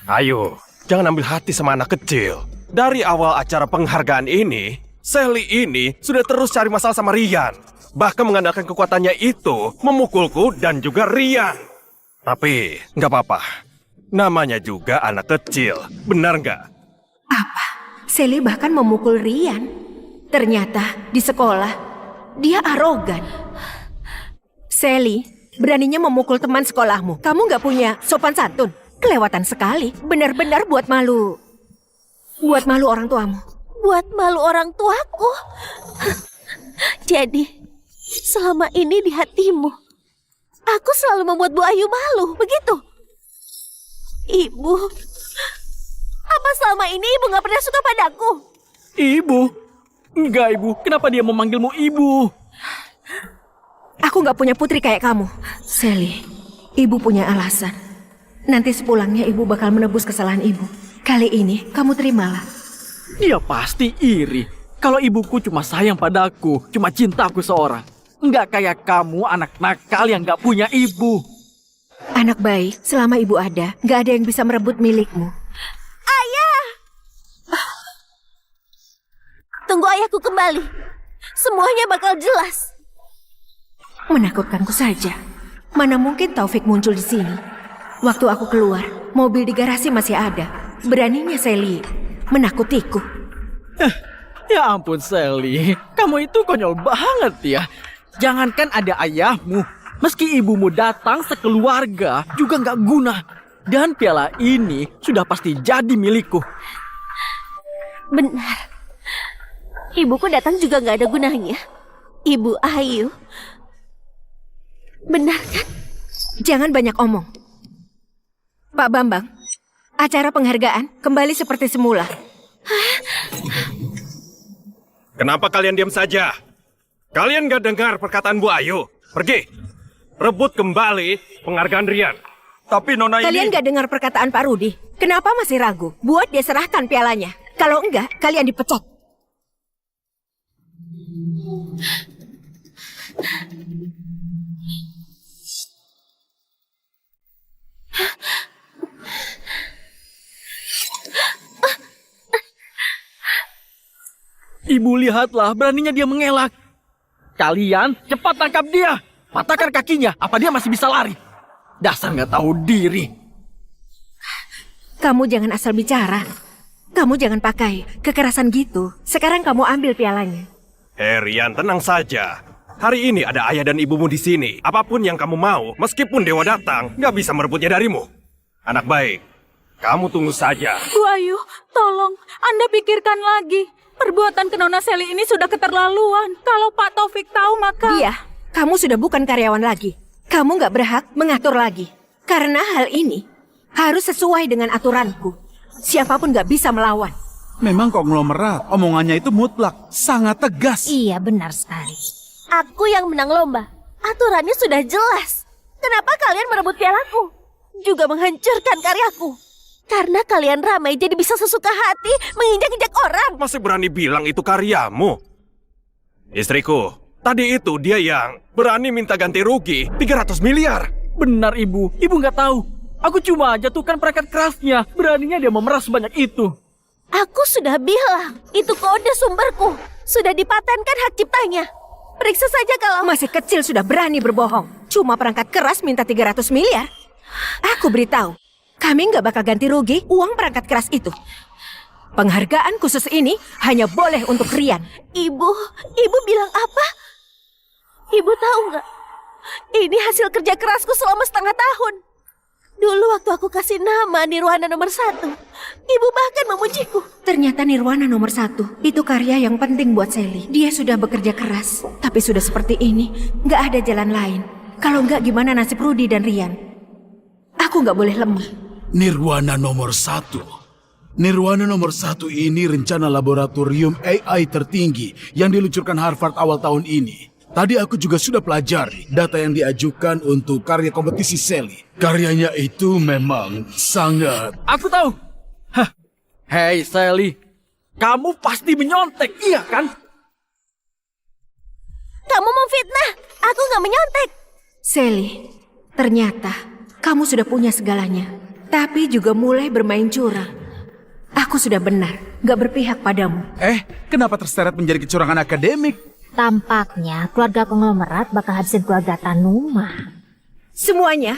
Ayo, jangan ambil hati sama anak kecil. Dari awal acara penghargaan ini, Sally ini sudah terus cari masalah sama Rian. Bahkan mengandalkan kekuatannya itu memukulku dan juga Rian. Tapi nggak apa-apa. Namanya juga anak kecil, benar nggak? Apa? Sally bahkan memukul Rian. Ternyata di sekolah dia arogan. Sally, beraninya memukul teman sekolahmu. Kamu nggak punya sopan santun. Kelewatan sekali. Benar-benar buat malu. Buat malu orang tuamu. Buat malu orang tuaku. Jadi, selama ini di hatimu, aku selalu membuat Bu Ayu malu, begitu? Ibu, apa selama ini ibu gak pernah suka padaku? Ibu? Enggak, Ibu. Kenapa dia memanggilmu Ibu? Aku nggak punya putri kayak kamu. Sally, ibu punya alasan. Nanti sepulangnya ibu bakal menebus kesalahan ibu. Kali ini kamu terimalah. Dia pasti iri. Kalau ibuku cuma sayang padaku, cuma cinta aku seorang. Enggak kayak kamu anak nakal yang nggak punya ibu. Anak baik, selama ibu ada, nggak ada yang bisa merebut milikmu. Ayah! Tunggu ayahku kembali. Semuanya bakal jelas. Menakutkanku saja. Mana mungkin Taufik muncul di sini. Waktu aku keluar, mobil di garasi masih ada. Beraninya Sally menakutiku. Ya ampun Sally, kamu itu konyol banget ya. Jangankan ada ayahmu, meski ibumu datang sekeluarga juga nggak guna. Dan piala ini sudah pasti jadi milikku. Benar. Ibuku datang juga nggak ada gunanya. Ibu Ayu. Benar kan? Jangan banyak omong. Pak Bambang, acara penghargaan kembali seperti semula. Kenapa kalian diam saja? Kalian gak dengar perkataan Bu Ayu? Pergi, rebut kembali penghargaan Rian. Tapi Nona ini... Kalian gak dengar perkataan Pak Rudi? Kenapa masih ragu? Buat dia serahkan pialanya. Kalau enggak, kalian dipecat. Ibu lihatlah, beraninya dia mengelak. Kalian cepat tangkap dia. Patahkan kakinya, apa dia masih bisa lari? Dasar nggak tahu diri. Kamu jangan asal bicara. Kamu jangan pakai kekerasan gitu. Sekarang kamu ambil pialanya. Rian, tenang saja. Hari ini ada ayah dan ibumu di sini. Apapun yang kamu mau, meskipun dewa datang, gak bisa merebutnya darimu. Anak baik, kamu tunggu saja. Bu Ayu, tolong, Anda pikirkan lagi. Perbuatan ke Nona Sally ini sudah keterlaluan. Kalau Pak Taufik tahu maka... Dia, kamu sudah bukan karyawan lagi. Kamu nggak berhak mengatur lagi. Karena hal ini harus sesuai dengan aturanku. Siapapun nggak bisa melawan. Memang konglomerat, omongannya itu mutlak, sangat tegas. Iya, benar sekali. Aku yang menang lomba. Aturannya sudah jelas. Kenapa kalian merebut pialaku? Juga menghancurkan karyaku. Karena kalian ramai jadi bisa sesuka hati menginjak-injak orang. Masih berani bilang itu karyamu? Istriku, tadi itu dia yang berani minta ganti rugi 300 miliar. Benar ibu, ibu nggak tahu. Aku cuma jatuhkan perangkat kerasnya. Beraninya dia memeras sebanyak itu. Aku sudah bilang, itu kode sumberku. Sudah dipatenkan hak ciptanya. Periksa saja kalau... Masih kecil sudah berani berbohong. Cuma perangkat keras minta 300 miliar. Aku beritahu, kami nggak bakal ganti rugi uang perangkat keras itu. Penghargaan khusus ini hanya boleh untuk Rian. Ibu bilang apa? Ibu tahu nggak? Ini hasil kerja kerasku selama setengah tahun. Dulu waktu aku kasih nama Nirwana nomor 1, ibu bahkan memujiku. Ternyata Nirwana nomor 1 itu karya yang penting buat Sally. Dia sudah bekerja keras, tapi sudah seperti ini, nggak ada jalan lain. Kalau nggak, gimana nasib Rudy dan Rian? Aku nggak boleh lemah. Nirwana nomor 1. Nirwana nomor 1 ini rencana laboratorium AI tertinggi yang diluncurkan Harvard awal tahun ini. Tadi aku juga sudah pelajari data yang diajukan untuk karya kompetisi Sally. Karyanya itu memang sangat... Aku tahu. Hah. Hei Sally, kamu pasti menyontek, iya kan? Kamu memfitnah, aku nggak menyontek. Sally, ternyata kamu sudah punya segalanya, tapi juga mulai bermain curang. Aku sudah benar, gak berpihak padamu. Kenapa terseret menjadi kecurangan akademik? Tampaknya keluarga konglomerat bakal habisin keluarga Tanuma. Semuanya,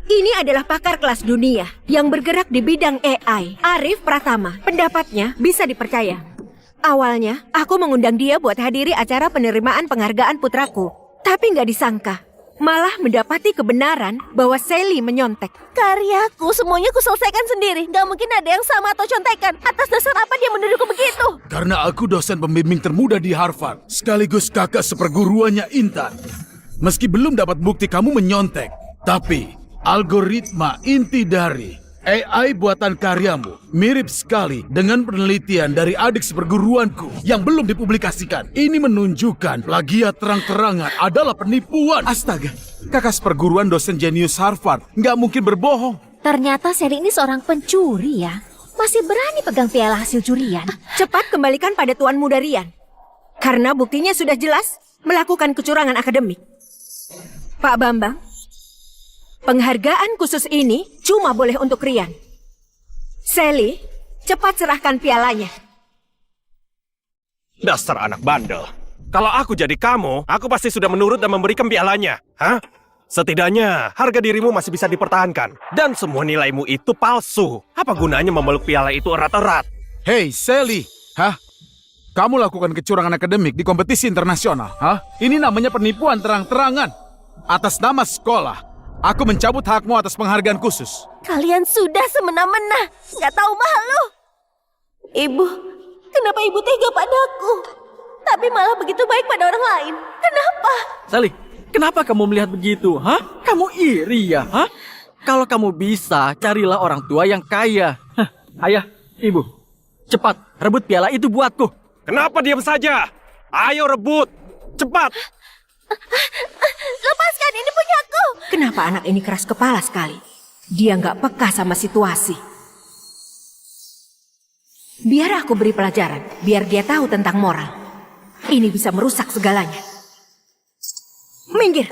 ini adalah pakar kelas dunia yang bergerak di bidang AI, Arif Pratama. Pendapatnya bisa dipercaya. Awalnya, aku mengundang dia buat hadiri acara penerimaan penghargaan putraku. Tapi nggak disangka, malah mendapati kebenaran bahwa Sally menyontek. Karyaku semuanya kuselesaikan sendiri. Gak mungkin ada yang sama atau contekan. Atas dasar apa dia menuduhku begitu? Karena aku dosen pembimbing termuda di Harvard, sekaligus kakak seperguruannya Intan. Meski belum dapat bukti kamu menyontek, tapi algoritma inti dari AI buatan karyamu mirip sekali dengan penelitian dari adik seperguruanku yang belum dipublikasikan. Ini menunjukkan plagiat terang-terangan adalah penipuan. Astaga, kakak seperguruan dosen jenius Harvard nggak mungkin berbohong. Ternyata Sally ini seorang pencuri ya. Masih berani pegang piala hasil curian. Cepat kembalikan pada Tuan Muda Rian. Karena buktinya sudah jelas melakukan kecurangan akademik. Pak Bambang, penghargaan khusus ini cuma boleh untuk Rian. Sally, cepat serahkan pialanya. Dasar anak bandel. Kalau aku jadi kamu, aku pasti sudah menurut dan memberikan pialanya. Hah? Setidaknya harga dirimu masih bisa dipertahankan. Dan semua nilaimu itu palsu. Apa gunanya memeluk piala itu erat-erat? Hei Sally, kamu lakukan kecurangan akademik di kompetisi internasional, Ini namanya penipuan terang-terangan. Atas nama sekolah, aku mencabut hakmu atas penghargaan khusus. Kalian sudah semena-mena. Gak tahu malu. Ibu, kenapa ibu tega padaku? Tapi malah begitu baik pada orang lain. Kenapa? Sally, kenapa kamu melihat begitu? Kamu iri ya? Kalau kamu bisa, carilah orang tua yang kaya. Ayah, ibu, cepat rebut piala itu buatku. Kenapa diam saja? Ayo rebut, cepat. Lepaskan, ini punyaku. Kenapa anak ini keras kepala sekali? Dia nggak peka sama situasi. Biar aku beri pelajaran, biar dia tahu tentang moral. Ini bisa merusak segalanya. Minggir.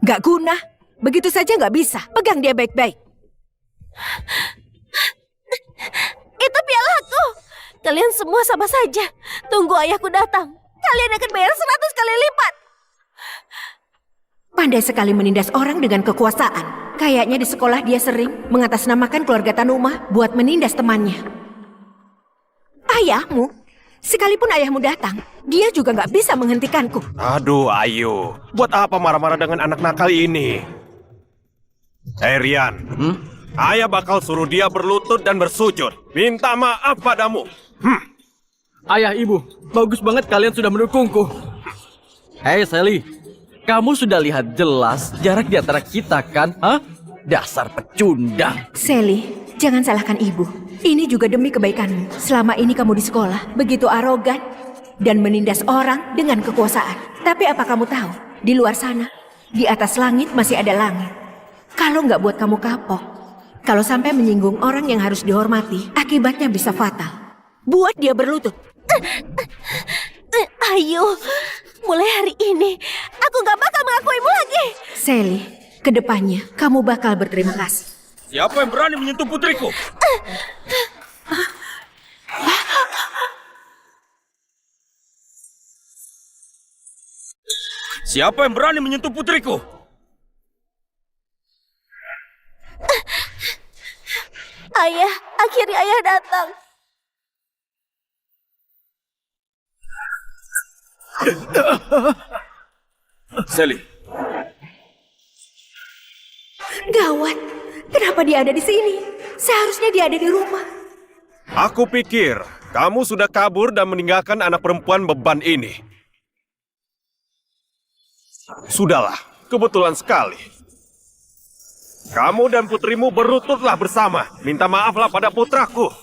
Gak guna. Begitu saja gak bisa. Pegang dia baik-baik. Itu pialaku. Kalian semua sama saja. Tunggu ayahku datang. Kalian akan bayar 100 kali lipat. Pandai sekali menindas orang dengan kekuasaan. Kayaknya di sekolah dia sering mengatasnamakan keluarga Tanuma buat menindas temannya. Ayahmu? Sekalipun ayahmu datang, dia juga gak bisa menghentikanku. Aduh, Ayu. Buat apa marah-marah dengan anak nakal ini? Rian. Ayah bakal suruh dia berlutut dan bersujud. Minta maaf padamu. Ayah, ibu, bagus banget kalian sudah mendukungku. Hei Sally, kamu sudah lihat jelas jarak di antara kita kan? Dasar pecundang. Sally, jangan salahkan ibu. Ini juga demi kebaikanmu. Selama ini kamu di sekolah begitu arogan dan menindas orang dengan kekuasaan. Tapi apa kamu tahu? Di luar sana, di atas langit masih ada langit. Kalau nggak buat kamu kapok, kalau sampai menyinggung orang yang harus dihormati, akibatnya bisa fatal. Buat dia berlutut. Ayo, mulai hari ini aku gak bakal mengakuimu lagi. Sally, kedepannya kamu bakal berterima kasih. Siapa yang berani menyentuh putriku? Siapa yang berani menyentuh putriku? Ayah, akhirnya ayah datang. Sally, Gawat, kenapa dia ada di sini? Seharusnya dia ada di rumah. Aku pikir kamu sudah kabur dan meninggalkan anak perempuan beban ini. Sudahlah, kebetulan sekali. Kamu dan putrimu berlututlah bersama. Minta maaflah pada putraku.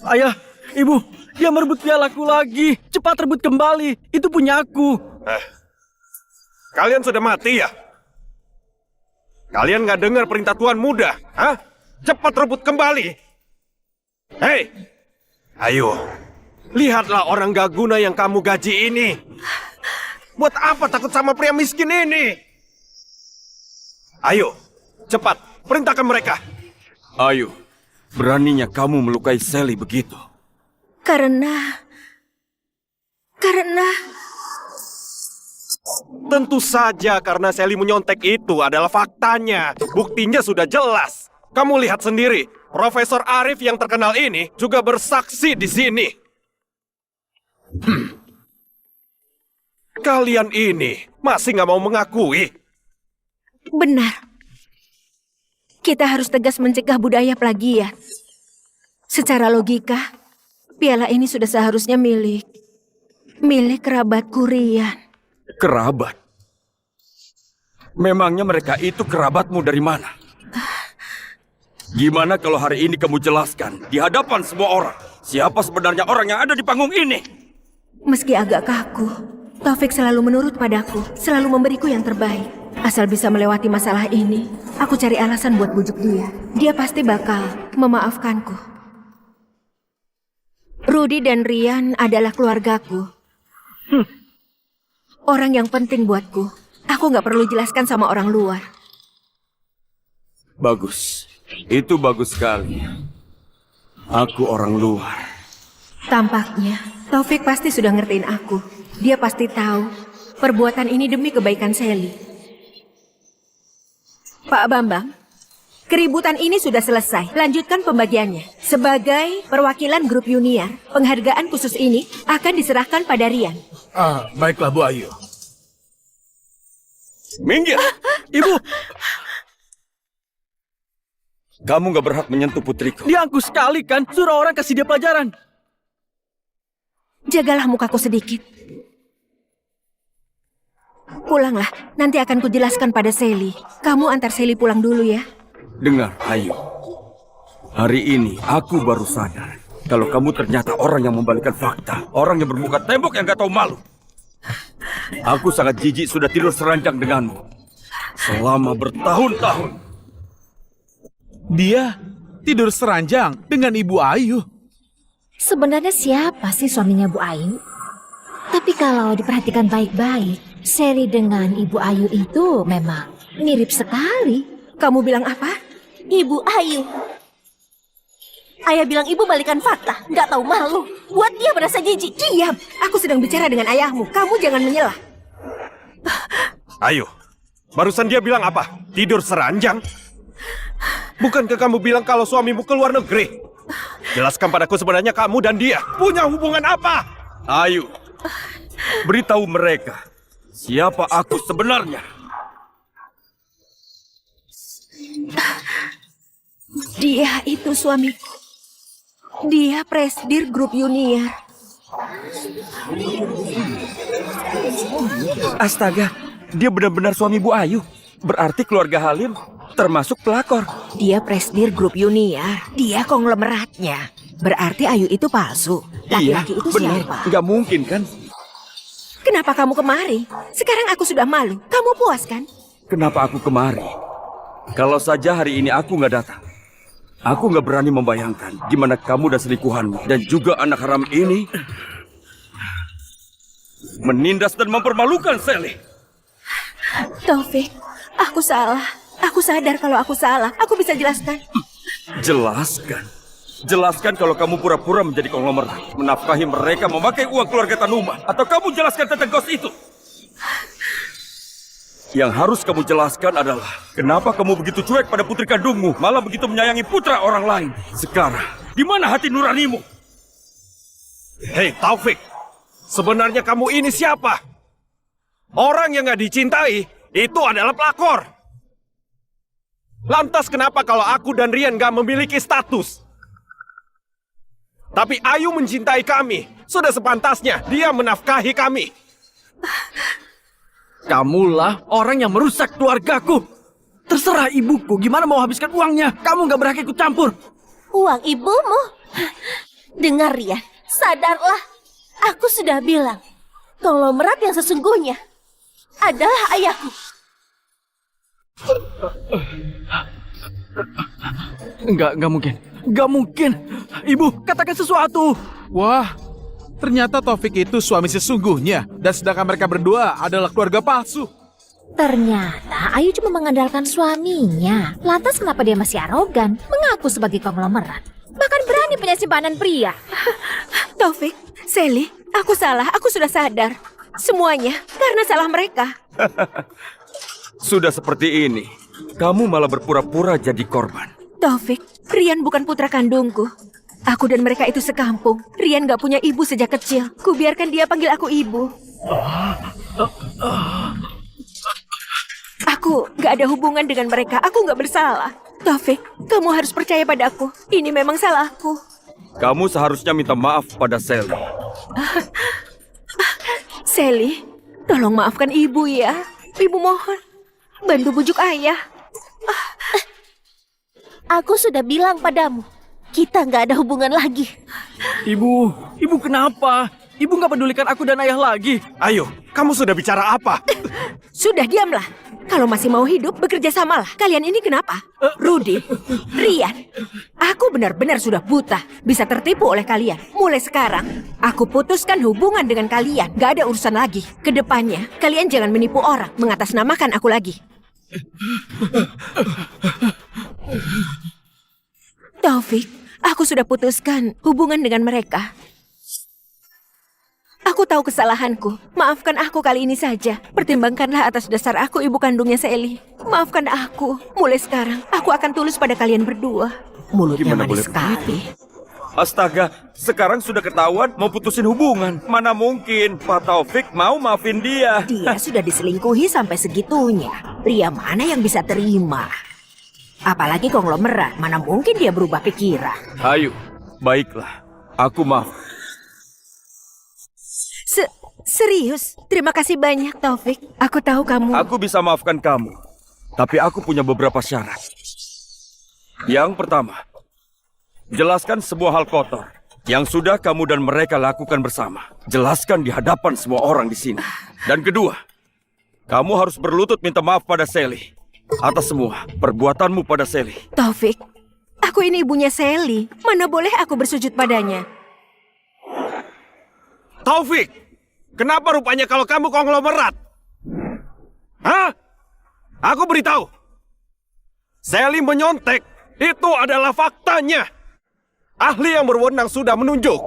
Ayah, ibu, dia merebut pialaku lagi. Cepat rebut kembali, itu punya aku. Kalian sudah mati ya? Kalian nggak dengar perintah Tuan Muda? Hah? Cepat rebut kembali. Hei, ayo. Lihatlah orang gak guna yang kamu gaji ini. Buat apa takut sama pria miskin ini? Ayo, cepat, perintahkan mereka. ayo. Beraninya kamu melukai Sally begitu. Karena... Tentu saja karena Sally menyontek itu adalah faktanya. Buktinya sudah jelas. Kamu lihat sendiri, Profesor Arif yang terkenal ini juga bersaksi di sini. Kalian ini masih nggak mau mengakui? Benar. Kita harus tegas mencegah budaya plagiat. Secara logika, piala ini sudah seharusnya milik kerabatku Rian. Kerabat? Memangnya mereka itu kerabatmu dari mana? Gimana kalau hari ini kamu jelaskan di hadapan semua orang siapa sebenarnya orang yang ada di panggung ini? Meski agak kaku, Taufik selalu menurut padaku, selalu memberiku yang terbaik. Asal bisa melewati masalah ini, aku cari alasan buat bujuk dia. Dia pasti bakal memaafkanku. Rudy dan Rian adalah keluargaku. Orang yang penting buatku. Aku nggak perlu jelaskan sama orang luar. Bagus. Itu bagus sekali. Aku orang luar. Tampaknya, Taufik pasti sudah ngertiin aku. Dia pasti tahu perbuatan ini demi kebaikan Sally. Pak Bambang, keributan ini sudah selesai. Lanjutkan pembagiannya. Sebagai perwakilan grup Junior, penghargaan khusus ini akan diserahkan pada Rian. Baiklah Bu Ayu. Minggir! Ibu, Kamu gak berhak menyentuh putriku. dia angkuh sekali kan? Suruh orang kasih dia pelajaran. Jagalah mukaku sedikit. Pulanglah, nanti akan kujelaskan pada Sally. Kamu antar Sally pulang dulu ya. Dengar, Ayu. Hari ini aku baru sadar kalau kamu ternyata orang yang membalikkan fakta. Orang yang bermuka tembok yang gak tahu malu. Aku sangat jijik sudah tidur seranjang denganmu. Selama bertahun-tahun. Dia tidur seranjang dengan Ibu Ayu. Sebenarnya siapa sih suaminya Bu Ayu? Tapi kalau diperhatikan baik-baik, Sally dengan Ibu Ayu itu memang mirip sekali. Kamu bilang apa? Ibu Ayu. Ayah bilang ibu balikan fakta, nggak tahu malu. Buat dia merasa jijik. Diam, aku sedang bicara dengan ayahmu. Kamu jangan menyelah. Ayo, barusan dia bilang apa? Tidur seranjang? Bukankah kamu bilang kalau suamimu ke luar negeri? Jelaskan padaku sebenarnya kamu dan dia punya hubungan apa? Ayu, beritahu mereka siapa aku sebenarnya. Dia itu suamiku. Dia presidir grup Junior. Astaga, dia benar-benar suami Bu Ayu. Berarti keluarga Halim termasuk pelakor. Dia presidir grup Junior. Dia konglomeratnya. Berarti Ayu itu palsu. Laki-laki itu benar. siapa? Nggak mungkin kan? Kenapa kamu kemari? Sekarang aku sudah malu. Kamu puas kan? Kenapa aku kemari? Kalau saja hari ini aku nggak datang. Aku nggak berani membayangkan gimana kamu dan selingkuhanmu dan juga anak haram ini menindas dan mempermalukan Sally. Taufik, aku salah. Aku sadar kalau aku salah. Aku bisa jelaskan. Jelaskan. Jelaskan kalau kamu pura-pura menjadi konglomerat, menafkahi mereka memakai uang keluarga Tanuma. Atau kamu jelaskan tentang gos itu. Yang harus kamu jelaskan adalah kenapa kamu begitu cuek pada putri kandungmu, malah begitu menyayangi putra orang lain. Sekarang, di mana hati nuranimu? Hei Taufik, Sebenarnya kamu ini siapa? Orang yang gak dicintai itu adalah pelakor. Lantas kenapa kalau aku dan Rian gak memiliki status? Tapi Ayu mencintai kami. Sudah sepantasnya dia menafkahi kami. Kamulah orang yang merusak keluargaku. Terserah ibuku gimana mau habiskan uangnya. Kamu gak berhak ikut campur. Uang ibumu? Dengar Rian, sadarlah. Aku sudah bilang, konglomerat yang sesungguhnya adalah ayahku. Enggak mungkin. Enggak mungkin. Ibu, katakan sesuatu. Wah, ternyata Taufik itu suami sesungguhnya. Dan sedangkan mereka berdua adalah keluarga palsu. Ternyata Ayu cuma mengandalkan suaminya. Lantas kenapa dia masih arogan, mengaku sebagai konglomerat? Bahkan berani punya simpanan pria. Taufik, Sally, aku salah, aku sudah sadar. Semuanya karena salah mereka. Sudah seperti ini, kamu malah berpura-pura jadi korban. Taufik, Rian bukan putra kandungku. Aku dan mereka itu sekampung. Rian gak punya ibu sejak kecil. Kubiarkan dia panggil aku ibu. Aku gak ada hubungan dengan mereka. Aku gak bersalah. Taufik, kamu harus percaya padaku. Ini memang salahku. Kamu seharusnya minta maaf pada Sally. Sally, tolong maafkan ibu ya. Ibu mohon, bantu bujuk ayah. Aku sudah bilang padamu, kita nggak ada hubungan lagi. Ibu kenapa? Ibu gak pedulikan aku dan ayah lagi. Ayo, kamu sudah bicara apa? Sudah diamlah. Kalau masih mau hidup, bekerja samalah. Kalian ini kenapa? Rudy, Rian, aku benar-benar sudah buta. Bisa tertipu oleh kalian. Mulai sekarang, aku putuskan hubungan dengan kalian. Gak ada urusan lagi. Kedepannya, kalian jangan menipu orang, mengatasnamakan aku lagi. Taufik, aku sudah putuskan hubungan dengan mereka. Aku tahu kesalahanku. Maafkan aku kali ini saja. Pertimbangkanlah atas dasar aku ibu kandungnya Sally. Maafkan aku. Mulai sekarang, aku akan tulus pada kalian berdua. Mulutnya Gimana manis boleh sekali. Astaga, sekarang sudah ketahuan mau putusin hubungan. Mana mungkin Pak Taufik mau maafin dia. Dia sudah diselingkuhi sampai segitunya. Pria mana yang bisa terima? Apalagi konglomerat, mana mungkin dia berubah pikiran. Ayo, baiklah. Aku maaf. Serius, terima kasih banyak Taufik. Aku tahu kamu... Aku bisa maafkan kamu. Tapi aku punya beberapa syarat. Yang pertama, jelaskan semua hal kotor yang sudah kamu dan mereka lakukan bersama. Jelaskan di hadapan semua orang di sini. Dan kedua, kamu harus berlutut minta maaf pada Sally atas semua perbuatanmu pada Sally. Taufik, aku ini ibunya Sally. Mana boleh aku bersujud padanya? Taufik, kenapa rupanya kalau kamu konglomerat? Hah? Aku beritahu. Sally menyontek. Itu adalah faktanya. Ahli yang berwenang sudah menunjuk.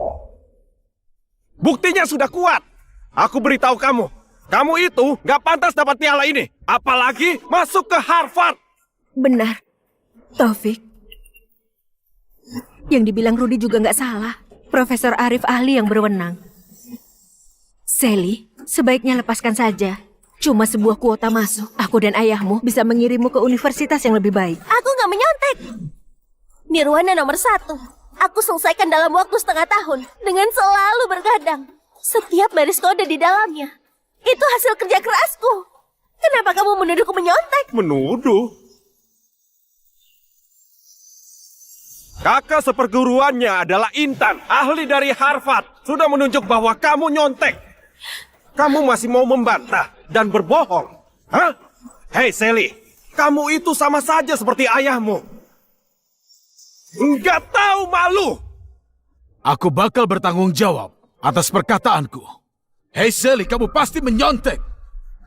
Buktinya sudah kuat. Aku beritahu kamu. Kamu itu gak pantas dapat piala ini. Apalagi masuk ke Harvard. Benar, Taufik. Yang dibilang Rudy juga nggak salah. Profesor Arif ahli yang berwenang. Sally, sebaiknya lepaskan saja. Cuma sebuah kuota masuk. Aku dan ayahmu bisa mengirimmu ke universitas yang lebih baik. Aku nggak menyontek. Nirwana nomor 1. Aku selesaikan dalam waktu setengah tahun dengan selalu bergadang. Setiap baris kode di dalamnya. Itu hasil kerja kerasku. Kenapa kamu menuduhku menyontek? Menuduh? Kakak seperguruannya adalah Intan, ahli dari Harvard. Sudah menunjuk bahwa kamu nyontek. Kamu masih mau membantah dan berbohong. Hah? Hei Sally, kamu itu sama saja seperti ayahmu. Enggak tahu malu. Aku bakal bertanggung jawab atas perkataanku. Hei Sally, kamu pasti menyontek.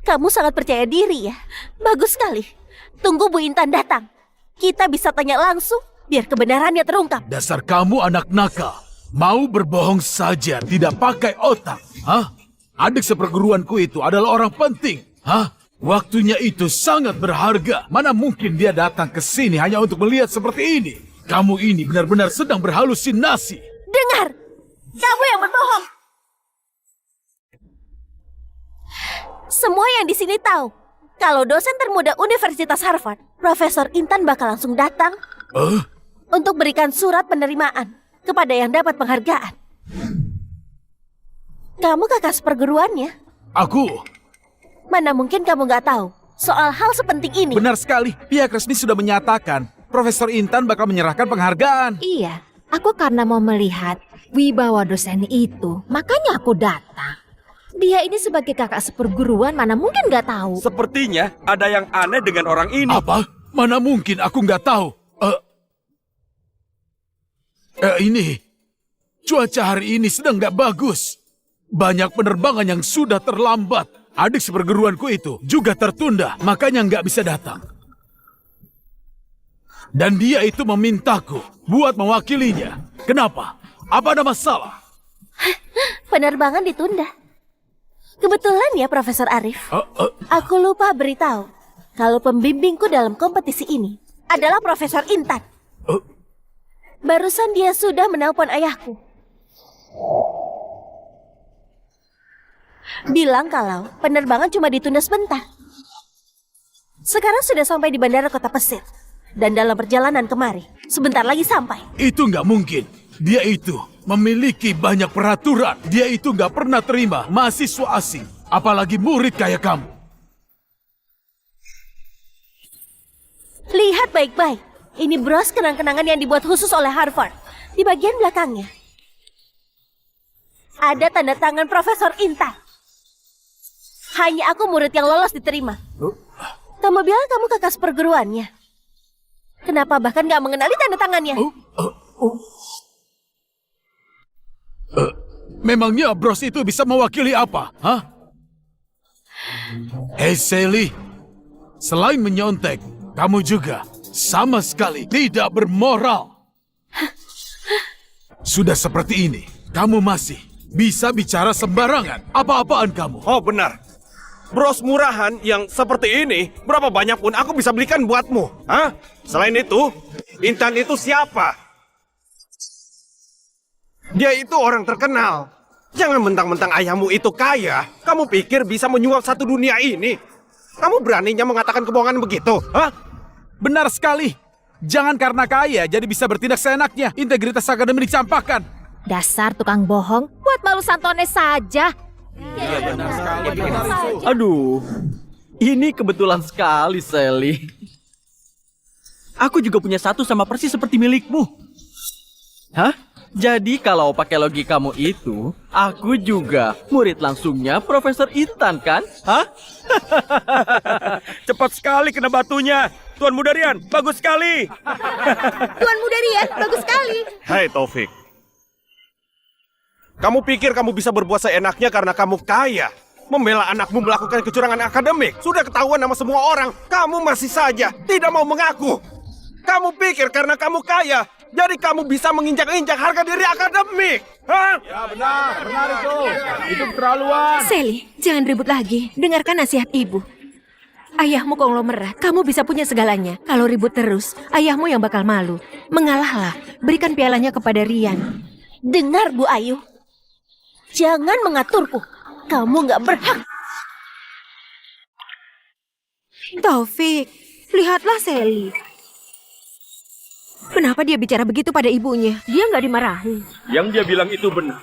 Kamu sangat percaya diri ya. Bagus sekali. Tunggu Bu Intan datang. Kita bisa tanya langsung biar kebenarannya terungkap. Dasar kamu anak nakal. Mau berbohong saja, tidak pakai otak. Hah? Adik seperguruanku itu adalah orang penting. Hah? Waktunya itu sangat berharga. Mana mungkin dia datang ke sini hanya untuk melihat seperti ini? Kamu ini benar-benar sedang berhalusinasi. Dengar! Kamu yang berbohong! Semua yang di sini tahu kalau dosen termuda Universitas Harvard, Profesor Intan bakal langsung datang untuk berikan surat penerimaan kepada yang dapat penghargaan. Kamu kakak seperguruannya. Aku. Mana mungkin kamu nggak tahu soal hal sepenting ini? Benar sekali. Pihak resmi sudah menyatakan Profesor Intan bakal menyerahkan penghargaan. Iya, aku karena mau melihat wibawa dosen itu, makanya aku datang. Dia ini sebagai kakak seperguruan, mana mungkin nggak tahu. Sepertinya ada yang aneh dengan orang ini. Apa? Mana mungkin aku nggak tahu. Ini, cuaca hari ini sedang nggak bagus. Banyak penerbangan yang sudah terlambat. Adik seperguruanku itu juga tertunda, makanya nggak bisa datang. Dan dia itu memintaku buat mewakilinya. Kenapa? Apa ada masalah? Penerbangan ditunda. Kebetulan ya, Profesor Arif. Aku lupa beritahu kalau pembimbingku dalam kompetisi ini adalah Profesor Intan. Barusan dia sudah menelpon ayahku. Bilang kalau penerbangan cuma ditunda sebentar. Sekarang sudah sampai di bandara kota Pesir. Dan dalam perjalanan kemari, sebentar lagi sampai. Itu nggak mungkin. Dia itu memiliki banyak peraturan. Dia itu nggak pernah terima mahasiswa asing. Apalagi murid kayak kamu. Lihat baik-baik. Ini bros kenang-kenangan yang dibuat khusus oleh Harvard. Di bagian belakangnya ada tanda tangan Profesor Intan. Hanya aku murid yang lolos diterima. Kamu bilang kamu kakak seperguruannya. Kenapa bahkan gak mengenali tanda tangannya? Memangnya bros itu bisa mewakili apa? Hah? Hei Sally, selain menyontek, kamu juga sama sekali tidak bermoral. Sudah seperti ini, kamu masih bisa bicara sembarangan. Apa-apaan kamu? Oh benar. Bros murahan yang seperti ini, berapa banyak pun aku bisa belikan buatmu. Hah? Selain itu, Intan itu siapa? Dia itu orang terkenal. Jangan mentang-mentang ayahmu itu kaya, kamu pikir bisa menyuap satu dunia ini? Kamu beraninya mengatakan kebohongan begitu? Hah? Benar sekali. Jangan karena kaya jadi bisa bertindak seenaknya. Integritas akademik dicampakkan. Dasar tukang bohong, buat malu Santones saja. Aduh, ini kebetulan sekali, Sally. Aku juga punya satu sama persis seperti milikmu. Hah? Jadi kalau pakai logikamu itu, aku juga murid langsungnya Profesor Intan kan? Hah? Cepat sekali kena batunya. Tuan Mudarian, bagus sekali. Tuan Mudarian, bagus sekali. Hai Taufik. Kamu pikir kamu bisa berbuat seenaknya karena kamu kaya? Membela anakmu melakukan kecurangan akademik. Sudah ketahuan sama semua orang. Kamu masih saja tidak mau mengaku. Kamu pikir karena kamu kaya, jadi kamu bisa menginjak-injak harga diri akademik. Hah? Ya benar itu. Itu keterlaluan. Sally, jangan ribut lagi. Dengarkan nasihat ibu. Ayahmu konglomerat, kamu bisa punya segalanya. Kalau ribut terus, ayahmu yang bakal malu. Mengalahlah, berikan pialanya kepada Rian. Dengar Bu Ayu, jangan mengaturku. Kamu nggak berhak. Taufik, lihatlah Sally. Kenapa dia bicara begitu pada ibunya? Dia nggak dimarahi. Yang dia bilang itu benar.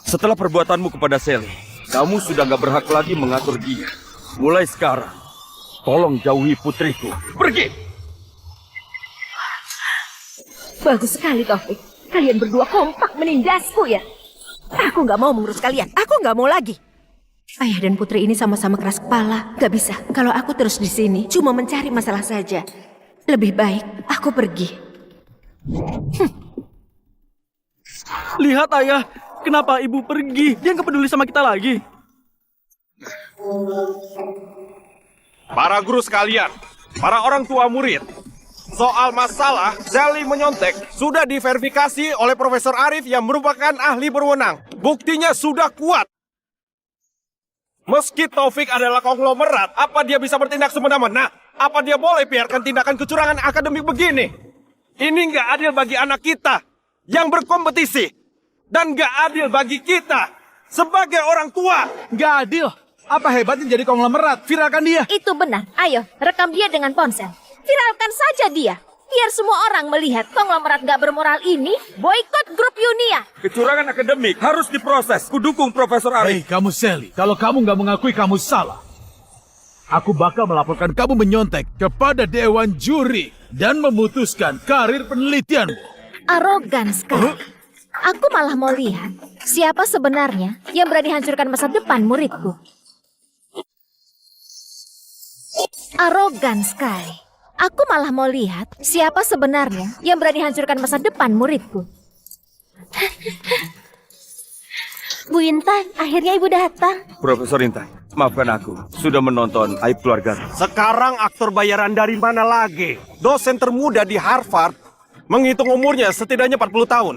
Setelah perbuatanmu kepada Sally, kamu sudah gak berhak lagi mengatur dia. Mulai sekarang, tolong jauhi putriku. Pergi! Bagus sekali, Taufik. Kalian berdua kompak menindasku ya. Aku nggak mau mengurus kalian. Aku nggak mau lagi. Ayah dan putri ini sama-sama keras kepala. Gak bisa. Kalau aku terus di sini, cuma mencari masalah saja. Lebih baik aku pergi. Lihat ayah, kenapa ibu pergi? Dia nggak peduli sama kita lagi. Para guru sekalian, para orang tua murid, soal masalah Sally menyontek sudah diverifikasi oleh Profesor Arif yang merupakan ahli berwenang. Buktinya sudah kuat. Meski Taufik adalah konglomerat, apa dia bisa bertindak semena-mena? Apa dia boleh biarkan tindakan kecurangan akademik begini? Ini nggak adil bagi anak kita yang berkompetisi. Dan nggak adil bagi kita sebagai orang tua. Nggak adil. Apa hebatnya jadi konglomerat? Viralkan dia. Itu benar. Ayo, rekam dia dengan ponsel. Viralkan saja dia. Biar semua orang melihat konglomerat gak bermoral ini boikot grup Yunia. Kecurangan akademik harus diproses. Kudukung Profesor Hei, Arif. kamu Sally. Kalau kamu nggak mengakui kamu salah, aku bakal melaporkan kamu menyontek kepada Dewan Juri dan memutuskan karir penelitianmu. Arogan sekali. Aku malah mau lihat siapa sebenarnya yang berani hancurkan masa depan muridku. Arogan sekali. Aku malah mau lihat siapa sebenarnya yang berani hancurkan masa depan muridku. Bu Intan, akhirnya ibu datang. Profesor Intan, maafkan aku. Sudah menonton Aib Keluarga. Sekarang aktor bayaran dari mana lagi? Dosen termuda di Harvard menghitung umurnya setidaknya 40 tahun.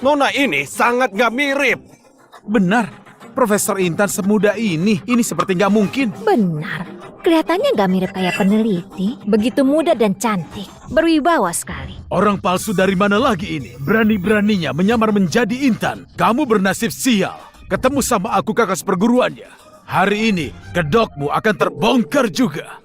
Nona ini sangat gak mirip. Benar, Profesor Intan semuda ini seperti nggak mungkin. Benar. Kelihatannya gak mirip kayak peneliti. Begitu muda dan cantik. Berwibawa sekali. Orang palsu dari mana lagi ini? Berani-beraninya menyamar menjadi Intan. Kamu bernasib sial. Ketemu sama aku kakak seperguruannya. Hari ini kedokmu akan terbongkar juga.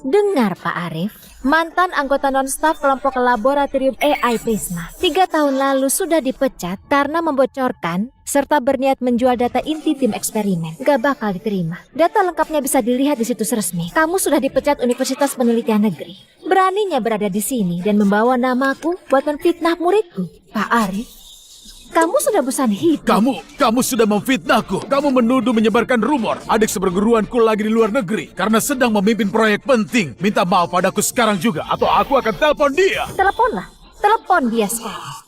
Dengar Pak Arif, mantan anggota non-staf kelompok laboratorium AI Prisma 3 tahun lalu sudah dipecat karena membocorkan serta berniat menjual data inti tim eksperimen. Gak bakal diterima. Data lengkapnya bisa dilihat di situs resmi. Kamu sudah dipecat Universitas Penelitian Negeri. Beraninya berada di sini dan membawa namaku buat menfitnah muridku. Pak Arif, kamu sudah bosan hidup. Kamu sudah memfitnahku. Kamu menuduh menyebarkan rumor adik seperguruanku lagi di luar negeri karena sedang memimpin proyek penting. Minta maaf padaku sekarang juga atau aku akan telepon dia. Teleponlah. Telepon dia sekarang.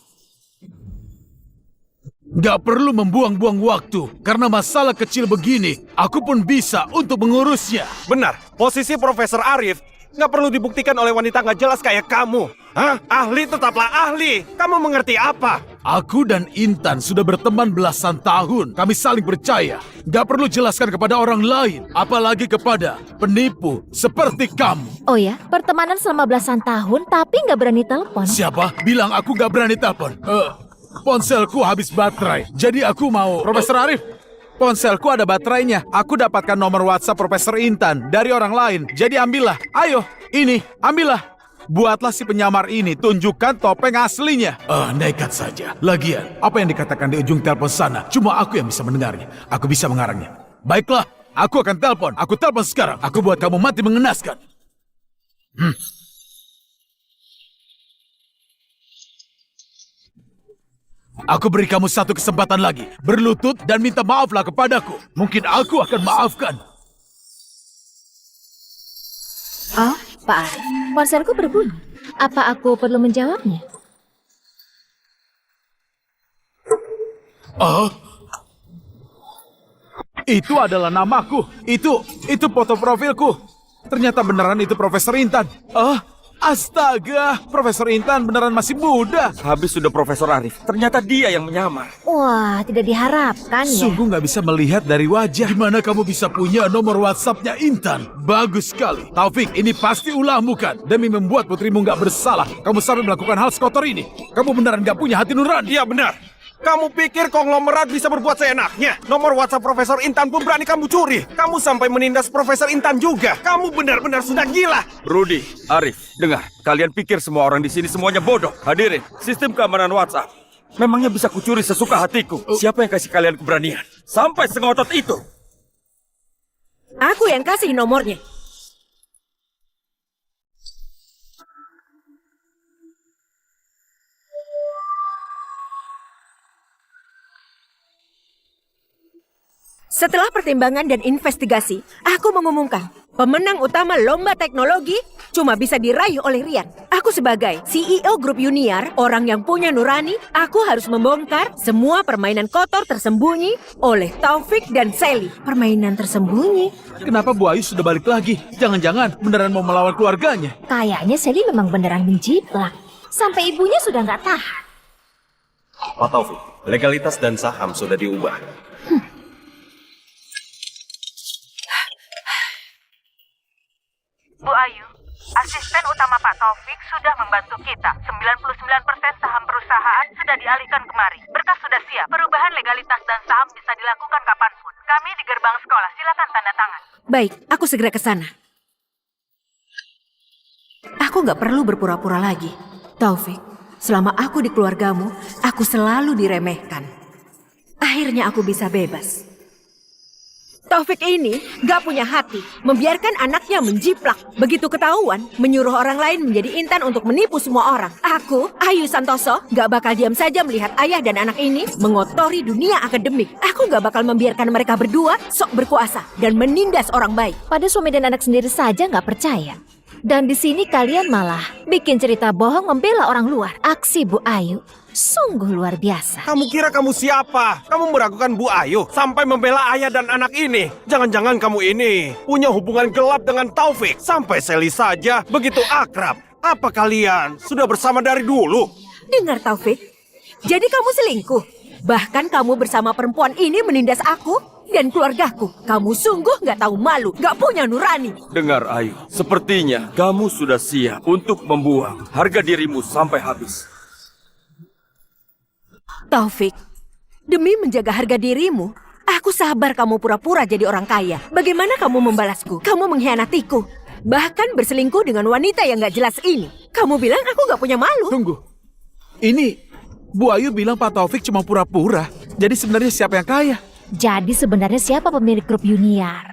Gak perlu membuang-buang waktu. Karena masalah kecil begini, aku pun bisa untuk mengurusnya. Benar, posisi Profesor Arif nggak perlu dibuktikan oleh wanita nggak jelas kayak kamu. Hah? Ahli tetaplah ahli. Kamu mengerti apa? Aku dan Intan sudah berteman belasan tahun. Kami saling percaya. Gak perlu jelaskan kepada orang lain. Apalagi kepada penipu seperti kamu. Oh ya, pertemanan selama belasan tahun tapi nggak berani telepon. Siapa? Bilang aku gak berani telepon. Ponselku habis baterai. Jadi aku mau... Profesor Arif, ponselku ada baterainya. Aku dapatkan nomor WhatsApp Profesor Intan dari orang lain. Jadi ambillah. Ayo, ini, ambillah. Buatlah si penyamar ini, tunjukkan topeng aslinya. Nekat saja. Lagian, apa yang dikatakan di ujung telepon sana, cuma aku yang bisa mendengarnya. Aku bisa mengarangnya. Baiklah, aku akan telepon. Aku telepon sekarang. Aku buat kamu mati mengenaskan. Aku beri kamu satu kesempatan lagi. Berlutut dan minta maaflah kepadaku. Mungkin aku akan maafkan. Oh, Pak Arif, ponselku berbunyi. Apa aku perlu menjawabnya? Itu adalah namaku. Itu foto profilku. Ternyata beneran itu Profesor Intan. Astaga, Profesor Intan beneran masih muda. Habis sudah Profesor Arif, ternyata dia yang menyamar. Wah, tidak diharapkan ya. Sungguh nggak bisa melihat dari wajah. Gimana kamu bisa punya nomor WhatsApp-nya Intan? Bagus sekali. Taufik, ini pasti ulahmu kan? Demi membuat putrimu nggak bersalah, kamu sampai melakukan hal sekotor ini. Kamu beneran nggak punya hati nurani? Iya benar. Kamu pikir konglomerat bisa berbuat seenaknya? Nomor WhatsApp Profesor Intan pun berani kamu curi. Kamu sampai menindas Profesor Intan juga. Kamu benar-benar sudah gila. Rudy, Arif, dengar. Kalian pikir semua orang di sini semuanya bodoh. Hadirin, sistem keamanan WhatsApp. Memangnya bisa kucuri sesuka hatiku. Siapa yang kasih kalian keberanian? Sampai sengotot itu. Aku yang kasih nomornya. Setelah pertimbangan dan investigasi, aku mengumumkan pemenang utama lomba teknologi cuma bisa diraih oleh Rian. Aku sebagai CEO grup Yuniar, orang yang punya nurani, aku harus membongkar semua permainan kotor tersembunyi oleh Taufik dan Sally. Permainan tersembunyi? Kenapa Bu Ayu sudah balik lagi? Jangan-jangan beneran mau melawan keluarganya. Kayaknya Sally memang beneran menjiplak. Sampai ibunya sudah nggak tahan. Pak Taufik, legalitas dan saham sudah diubah. Bu Ayu, asisten utama Pak Taufik sudah membantu kita. 99% saham perusahaan sudah dialihkan kemari. Berkas sudah siap. Perubahan legalitas dan saham bisa dilakukan kapanpun. Kami di gerbang sekolah. Silakan tanda tangan. Baik, aku segera ke sana. Aku nggak perlu berpura-pura lagi. Taufik, selama aku di keluargamu, aku selalu diremehkan. Akhirnya aku bisa bebas. Taufik ini gak punya hati, membiarkan anaknya menjiplak. Begitu ketahuan, menyuruh orang lain menjadi intan untuk menipu semua orang. Aku, Ayu Santoso, gak bakal diam saja melihat ayah dan anak ini mengotori dunia akademik. Aku gak bakal membiarkan mereka berdua sok berkuasa dan menindas orang baik. Pada suami dan anak sendiri saja nggak percaya. Dan di sini kalian malah bikin cerita bohong membela orang luar. Aksi Bu Ayu sungguh luar biasa. Kamu kira kamu siapa? Kamu meragukan Bu Ayu sampai membela ayah dan anak ini. Jangan-jangan kamu ini punya hubungan gelap dengan Taufik. Sampai Sally saja begitu akrab. Apa kalian sudah bersama dari dulu? Dengar Taufik, jadi kamu selingkuh. Bahkan kamu bersama perempuan ini menindas aku dan keluargaku. Kamu sungguh gak tahu malu, gak punya nurani. Dengar Ayu, sepertinya kamu sudah siap untuk membuang harga dirimu sampai habis. Taufik, demi menjaga harga dirimu, aku sabar kamu pura-pura jadi orang kaya. Bagaimana kamu membalasku? Kamu mengkhianatiku. Bahkan berselingkuh dengan wanita yang gak jelas ini. Kamu bilang aku gak punya malu. Tunggu. Ini Bu Ayu bilang Pak Taufik cuma pura-pura. Jadi sebenarnya siapa yang kaya? Jadi sebenarnya siapa pemilik grup Junior?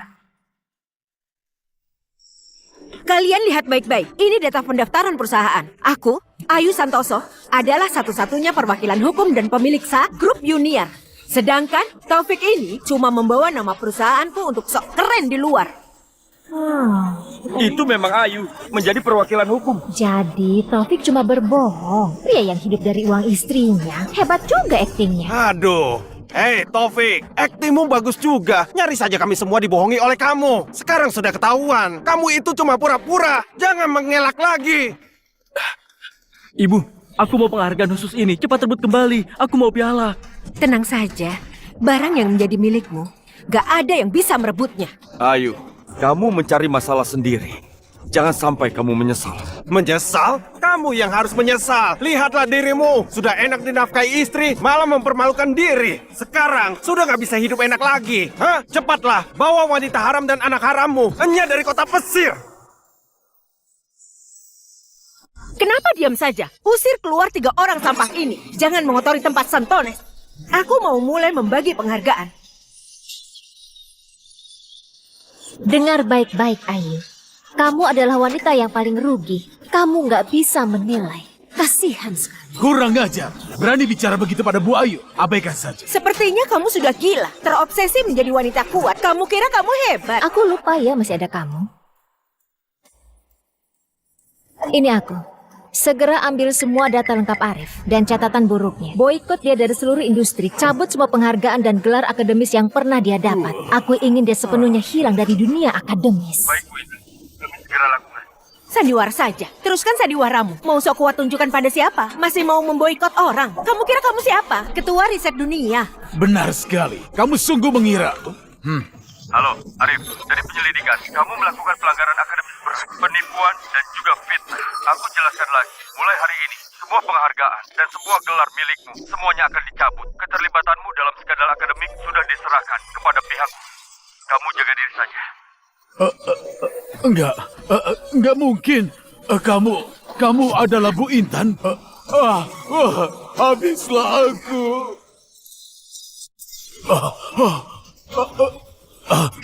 Kalian lihat baik-baik, ini data pendaftaran perusahaan. Aku, Ayu Santoso, adalah satu-satunya perwakilan hukum dan pemilik sah grup Junior. Sedangkan Taufik ini cuma membawa nama perusahaanku untuk sok keren di luar. Itu memang Ayu, menjadi perwakilan hukum. Jadi Taufik cuma berbohong. Pria yang hidup dari uang istrinya. Hebat juga aktingnya. Aduh. Hei Taufik, aktingmu bagus juga. Nyaris saja kami semua dibohongi oleh kamu. Sekarang sudah ketahuan. Kamu itu cuma pura-pura. Jangan mengelak lagi. Ibu, aku mau penghargaan khusus ini. Cepat rebut kembali. Aku mau piala. Tenang saja, barang yang menjadi milikmu, gak ada yang bisa merebutnya. Ayu, kamu mencari masalah sendiri. Jangan sampai kamu menyesal. Menyesal? Kamu yang harus menyesal. Lihatlah dirimu. Sudah enak dinafkahi istri, malah mempermalukan diri. Sekarang sudah gak bisa hidup enak lagi. Hah? Cepatlah, bawa wanita haram dan anak harammu. Hanya dari kota Pesir. Kenapa diam saja? Usir keluar 3 orang sampah ini. Jangan mengotori tempat Santones. Aku mau mulai membagi penghargaan. Dengar baik-baik Ayu. Kamu adalah wanita yang paling rugi. Kamu nggak bisa menilai. Kasihan sekali. Kurang ajar. Berani bicara begitu pada Bu Ayu. Abaikan saja. Sepertinya kamu sudah gila, terobsesi menjadi wanita kuat. Kamu kira kamu hebat? Aku lupa ya masih ada kamu. Ini aku. Segera ambil semua data lengkap Arif dan catatan buruknya. Boikot dia dari seluruh industri. Cabut semua penghargaan dan gelar akademis yang pernah dia dapat. Aku ingin dia sepenuhnya hilang dari dunia akademis. Baik, Bu Intan. Kami segera lakukan. Sandiwara saja. Teruskan sandiwaramu. Mau sok kuat tunjukkan pada siapa? Masih mau memboikot orang? Kamu kira kamu siapa? Ketua riset dunia. Benar sekali. Kamu sungguh mengira. Halo, Arif. Dari penyelidikan, kamu melakukan pelanggaran akademis berat, penipuan, dan juga fitnah. Aku jelaskan lagi. Mulai hari ini, semua penghargaan dan semua gelar milikmu, semuanya akan dicabut. Keterlibatanmu dalam skandal akademik sudah diserahkan kepada pihakku. Kamu jaga diri saja. Enggak mungkin. Kamu adalah Bu Intan. Habislah aku.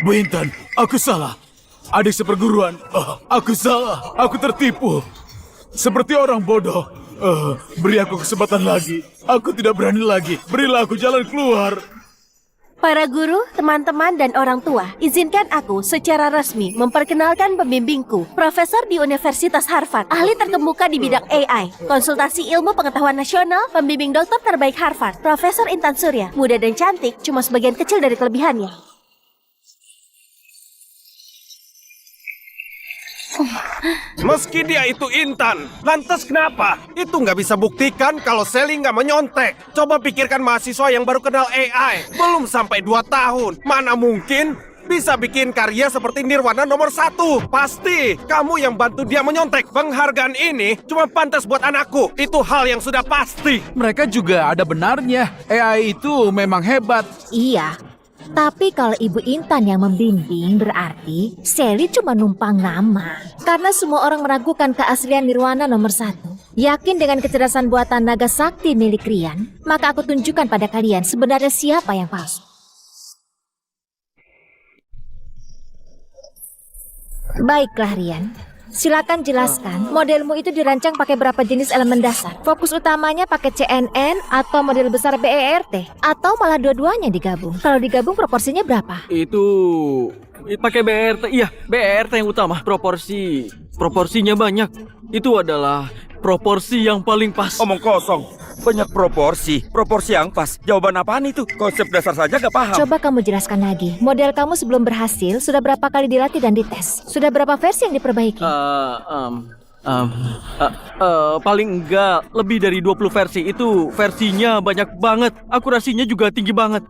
Bu Intan, aku salah. Adik seperguruan, aku salah. Aku tertipu. Seperti orang bodoh. Beri aku kesempatan lagi. Aku tidak berani lagi. Berilah aku jalan keluar. Para guru, teman-teman, dan orang tua, izinkan aku secara resmi memperkenalkan pembimbingku, profesor di Universitas Harvard, ahli terkemuka di bidang AI, konsultasi ilmu pengetahuan nasional, pembimbing dokter terbaik Harvard, Profesor Intan Surya. Muda dan cantik, cuma sebagian kecil dari kelebihannya. Meski dia itu Intan, lantas kenapa? Itu nggak bisa buktikan kalau Sally nggak menyontek. Coba pikirkan mahasiswa yang baru kenal AI, belum sampai 2 tahun. Mana mungkin bisa bikin karya seperti Nirwana nomor 1. Pasti kamu yang bantu dia menyontek. Penghargaan ini cuma pantas buat anakku. Itu hal yang sudah pasti. Mereka juga ada benarnya. AI itu memang hebat. Iya, tapi kalau Ibu Intan yang membimbing berarti Sally cuma numpang nama. Karena semua orang meragukan keaslian Nirwana nomor 1. Yakin dengan kecerdasan buatan naga sakti milik Rian, maka aku tunjukkan pada kalian sebenarnya siapa yang palsu. Baiklah Rian, silakan jelaskan modelmu itu dirancang pakai berapa jenis elemen dasar. Fokus utamanya pakai CNN atau model besar BERT, atau malah dua-duanya digabung. Kalau digabung proporsinya berapa? Itu pakai BRT. Iya, BRT yang utama. Proporsinya banyak. Itu adalah proporsi yang paling pas. Omong kosong. Banyak proporsi yang pas. Jawaban apaan itu? Konsep dasar saja gak paham. Coba kamu jelaskan lagi. Model kamu sebelum berhasil sudah berapa kali dilatih dan dites? Sudah berapa versi yang diperbaiki? Paling enggak lebih dari 20 versi. Itu versinya banyak banget. Akurasinya juga tinggi banget.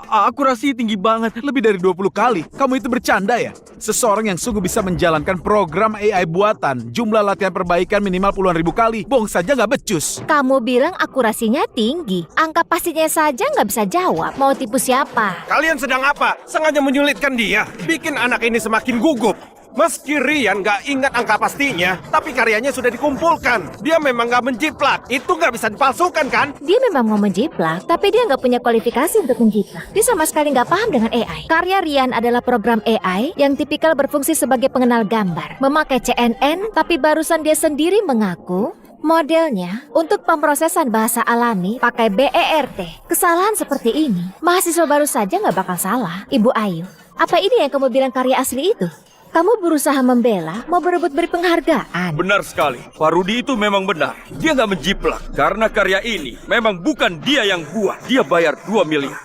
Akurasi tinggi banget. Lebih dari 20 kali. Kamu itu bercanda ya? Seseorang yang sungguh bisa menjalankan program AI buatan, jumlah latihan perbaikan minimal puluhan ribu kali, bohong saja nggak becus. Kamu bilang akurasinya tinggi. Angka pastinya saja nggak bisa jawab. Mau tipu siapa? Kalian sedang apa? Sengaja menyulitkan dia. Bikin anak ini semakin gugup. Meski Rian gak ingat angka pastinya, tapi karyanya sudah dikumpulkan. Dia memang gak menjiplak. Itu gak bisa dipalsukan kan? Dia memang mau menjiplak, tapi dia nggak punya kualifikasi untuk menjiplak. Dia sama sekali nggak paham dengan AI. Karya Rian adalah program AI yang tipikal berfungsi sebagai pengenal gambar. Memakai CNN, tapi barusan dia sendiri mengaku modelnya untuk pemrosesan bahasa alami pakai BERT. Kesalahan seperti ini, mahasiswa baru saja nggak bakal salah. Ibu Ayu, apa ini yang kamu bilang karya asli itu? Kamu berusaha membela, mau berebut beri penghargaan. Benar sekali. Pak Rudi itu memang benar. Dia nggak menjiplak. Karena karya ini memang bukan dia yang buat. Dia bayar 2 miliar.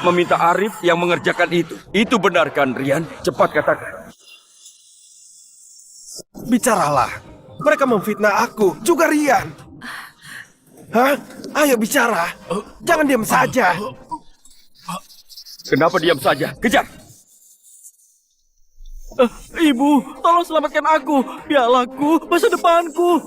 Meminta Arif yang mengerjakan itu. Itu benar kan, Rian? Cepat katakan. Bicaralah. Mereka memfitnah aku, juga Rian. Hah? Ayo bicara. Jangan diam saja. Kenapa diam saja? Kejar! Ibu, tolong selamatkan aku. Pialaku, masa depanku.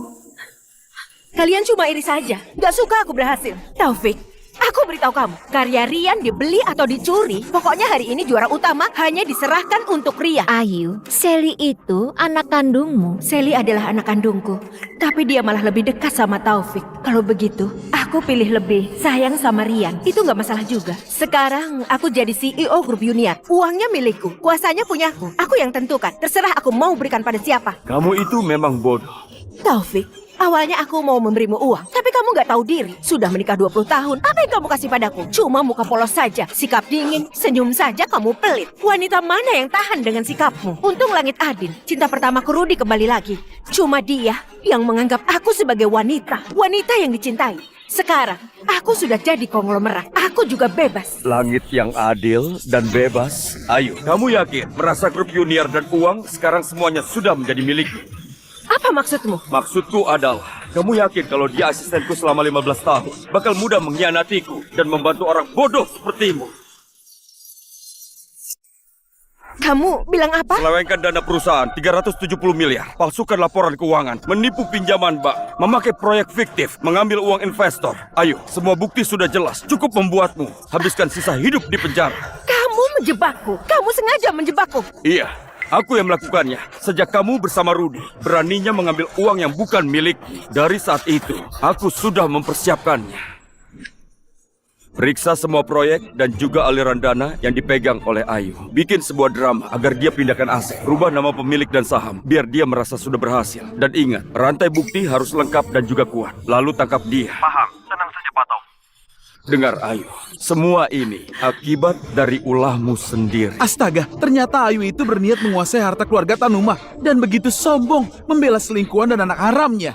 Kalian cuma iri saja. Gak suka aku berhasil. Taufik, aku beritahu kamu. Karya Rian dibeli atau dicuri. Pokoknya hari ini juara utama hanya diserahkan untuk Rian. Ayu, Sally itu anak kandungmu. Sally adalah anak kandungku. Tapi dia malah lebih dekat sama Taufik. Kalau begitu, aku pilih lebih sayang sama Rian. Itu gak masalah juga. Sekarang aku jadi CEO grup Junior. Uangnya milikku, kuasanya punyaku. Aku yang tentukan. Terserah aku mau berikan pada siapa. Kamu itu memang bodoh. Taufik, awalnya aku mau memberimu uang, tapi kamu gak tahu diri. Sudah menikah 20 tahun, apa yang kamu kasih padaku? Cuma muka polos saja, sikap dingin, senyum saja kamu pelit. Wanita mana yang tahan dengan sikapmu? Untung langit adil, cinta pertamaku Rudi kembali lagi. Cuma dia yang menganggap aku sebagai wanita, wanita yang dicintai. Sekarang, aku sudah jadi konglomerat. Aku juga bebas. Langit yang adil dan bebas. Ayo, kamu yakin merasa grup Junior dan uang sekarang semuanya sudah menjadi milikmu? Apa maksudmu? Maksudku adalah, kamu yakin kalau dia asistenku selama 15 tahun bakal mudah mengkhianatiku dan membantu orang bodoh sepertimu? Kamu bilang apa? Selewengkan dana perusahaan 370 miliar, palsukan laporan keuangan, menipu pinjaman bank, memakai proyek fiktif, mengambil uang investor. Ayo, semua bukti sudah jelas. Cukup membuatmu habiskan sisa hidup di penjara. Kamu menjebakku. Kamu sengaja menjebakku. Iya, aku yang melakukannya. Sejak kamu bersama Rudi, beraninya mengambil uang yang bukan milikmu. Dari saat itu, aku sudah mempersiapkannya. Periksa semua proyek dan juga aliran dana yang dipegang oleh Ayu. Bikin sebuah drama agar dia pindahkan aset. Rubah nama pemilik dan saham, biar dia merasa sudah berhasil. Dan ingat, rantai bukti harus lengkap dan juga kuat. Lalu tangkap dia. Paham, tenang saja Pak Taufik. Dengar Ayu, semua ini akibat dari ulahmu sendiri. Astaga, ternyata Ayu itu berniat menguasai harta keluarga Tanuma. Dan begitu sombong, membela selingkuhan dan anak haramnya.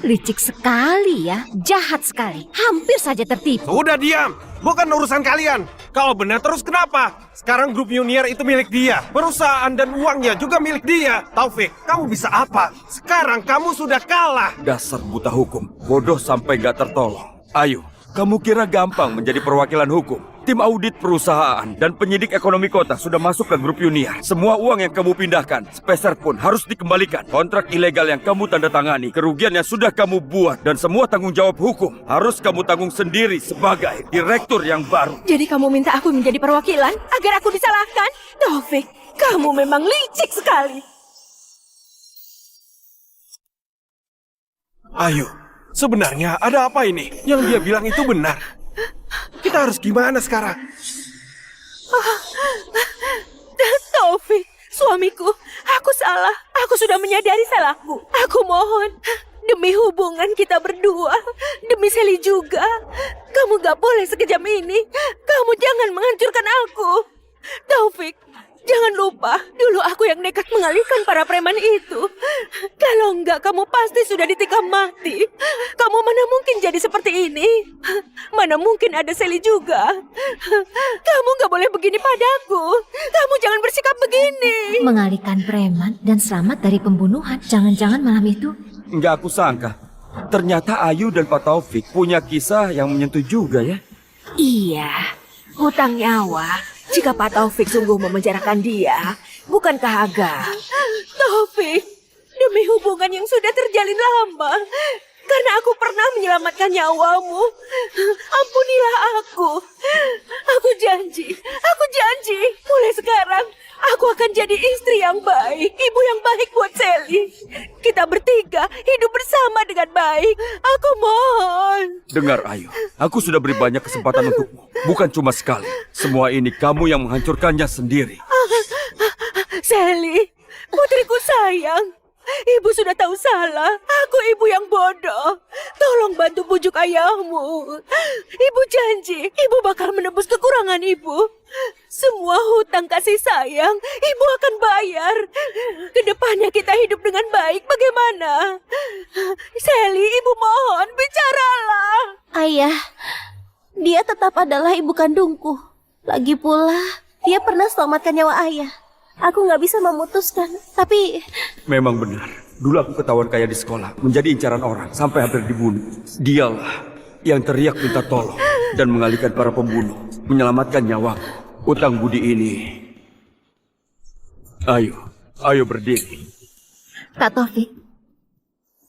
Licik sekali ya, jahat sekali. Hampir saja tertipu. Udah diam, bukan urusan kalian. Kalau benar terus kenapa? Sekarang grup Junior itu milik dia. Perusahaan dan uangnya juga milik dia. Taufik, kamu bisa apa? Sekarang kamu sudah kalah. Dasar buta hukum, bodoh sampai gak tertolong. Ayu, kamu kira gampang menjadi perwakilan hukum? Tim audit perusahaan dan penyidik ekonomi kota sudah masuk ke grup Yuniar. Semua uang yang kamu pindahkan, sepeser pun harus dikembalikan. Kontrak ilegal yang kamu tanda tangani, kerugian yang sudah kamu buat, dan semua tanggung jawab hukum harus kamu tanggung sendiri sebagai direktur yang baru. Jadi kamu minta aku menjadi perwakilan agar aku disalahkan? Taufik, kamu memang licik sekali. Ayo, sebenarnya ada apa ini? Yang dia bilang itu benar. Kita harus gimana sekarang? Taufik, suamiku, aku salah. Aku sudah menyadari salahku. Aku mohon, demi hubungan kita berdua, demi Sally juga, kamu gak boleh sekejam ini. Kamu jangan menghancurkan aku. Taufik, jangan lupa, dulu aku yang nekat mengalihkan para preman itu. Kalau enggak, kamu pasti sudah ditikam mati. Kamu mana mungkin jadi seperti ini? Mana mungkin ada Sally juga? Kamu gak boleh begini padaku. Kamu jangan bersikap begini. Mengalihkan preman dan selamat dari pembunuhan. Jangan-jangan malam itu Nggak aku sangka. Ternyata Ayu dan Pak Taufik punya kisah yang menyentuh juga ya. Iya, hutang nyawa. Jika Pak Taufik sungguh memenjarakan dia, bukankah agak? Taufik, demi hubungan yang sudah terjalin lama, karena aku pernah menyelamatkan nyawamu, ampunilah aku. Aku janji, mulai sekarang aku akan jadi istri yang baik, ibu yang baik buat Sally. Kita bertiga hidup bersama dengan baik. Aku mohon. Dengar Ayu, aku sudah beri banyak kesempatan untukmu. Bukan cuma sekali. Semua ini kamu yang menghancurkannya sendiri. Sally, putriku sayang. Ibu sudah tahu salah. Aku ibu yang bodoh. Tolong bantu bujuk ayahmu. Ibu janji, ibu bakal menebus kekurangan ibu. Semua hutang kasih sayang, ibu akan bayar. Kedepannya kita hidup dengan baik, bagaimana? Sally, ibu mohon, bicaralah. Ayah, dia tetap adalah ibu kandungku. Lagi pula, dia pernah selamatkan nyawa ayah. Aku nggak bisa memutuskan, tapi... Memang benar. Dulu aku ketahuan kaya di sekolah, menjadi incaran orang, sampai hampir dibunuh. Dialah yang teriak minta tolong dan mengalihkan para pembunuh, menyelamatkan nyawaku. Utang budi ini. Ayo berdiri. Kak Taufik,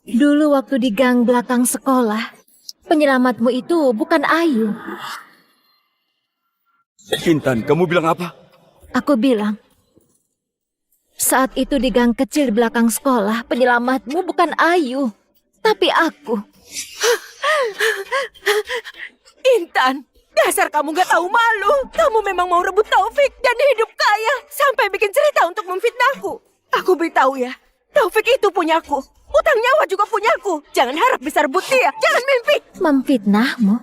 dulu waktu di gang belakang sekolah, penyelamatmu itu bukan Ayu. Intan, kamu bilang apa? Aku bilang, saat itu di gang kecil di belakang sekolah, penyelamatmu bukan Ayu, tapi aku. Intan, dasar kamu gak tahu malu. Kamu memang mau rebut Taufik dan hidup kaya sampai bikin cerita untuk memfitnahku. Aku beritahu ya, Taufik itu punyaku. Utang nyawa juga punyaku. Jangan harap bisa rebut dia. Jangan mimpi. Memfitnahmu?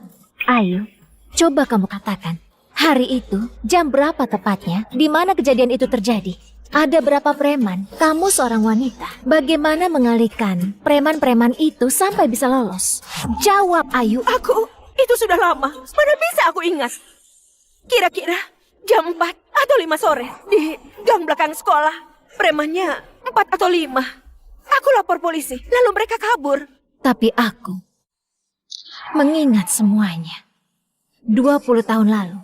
Ayu, coba kamu katakan, hari itu jam berapa tepatnya? Di mana kejadian itu terjadi? Ada berapa preman? Kamu seorang wanita. Bagaimana mengalihkan preman-preman itu sampai bisa lolos? Jawab, Ayu. Itu sudah lama. Mana bisa aku ingat? Kira-kira jam 4 atau 5 sore di gang belakang sekolah. Premannya 4 atau 5. Aku lapor polisi, lalu mereka kabur. Tapi aku mengingat semuanya. 20 tahun lalu,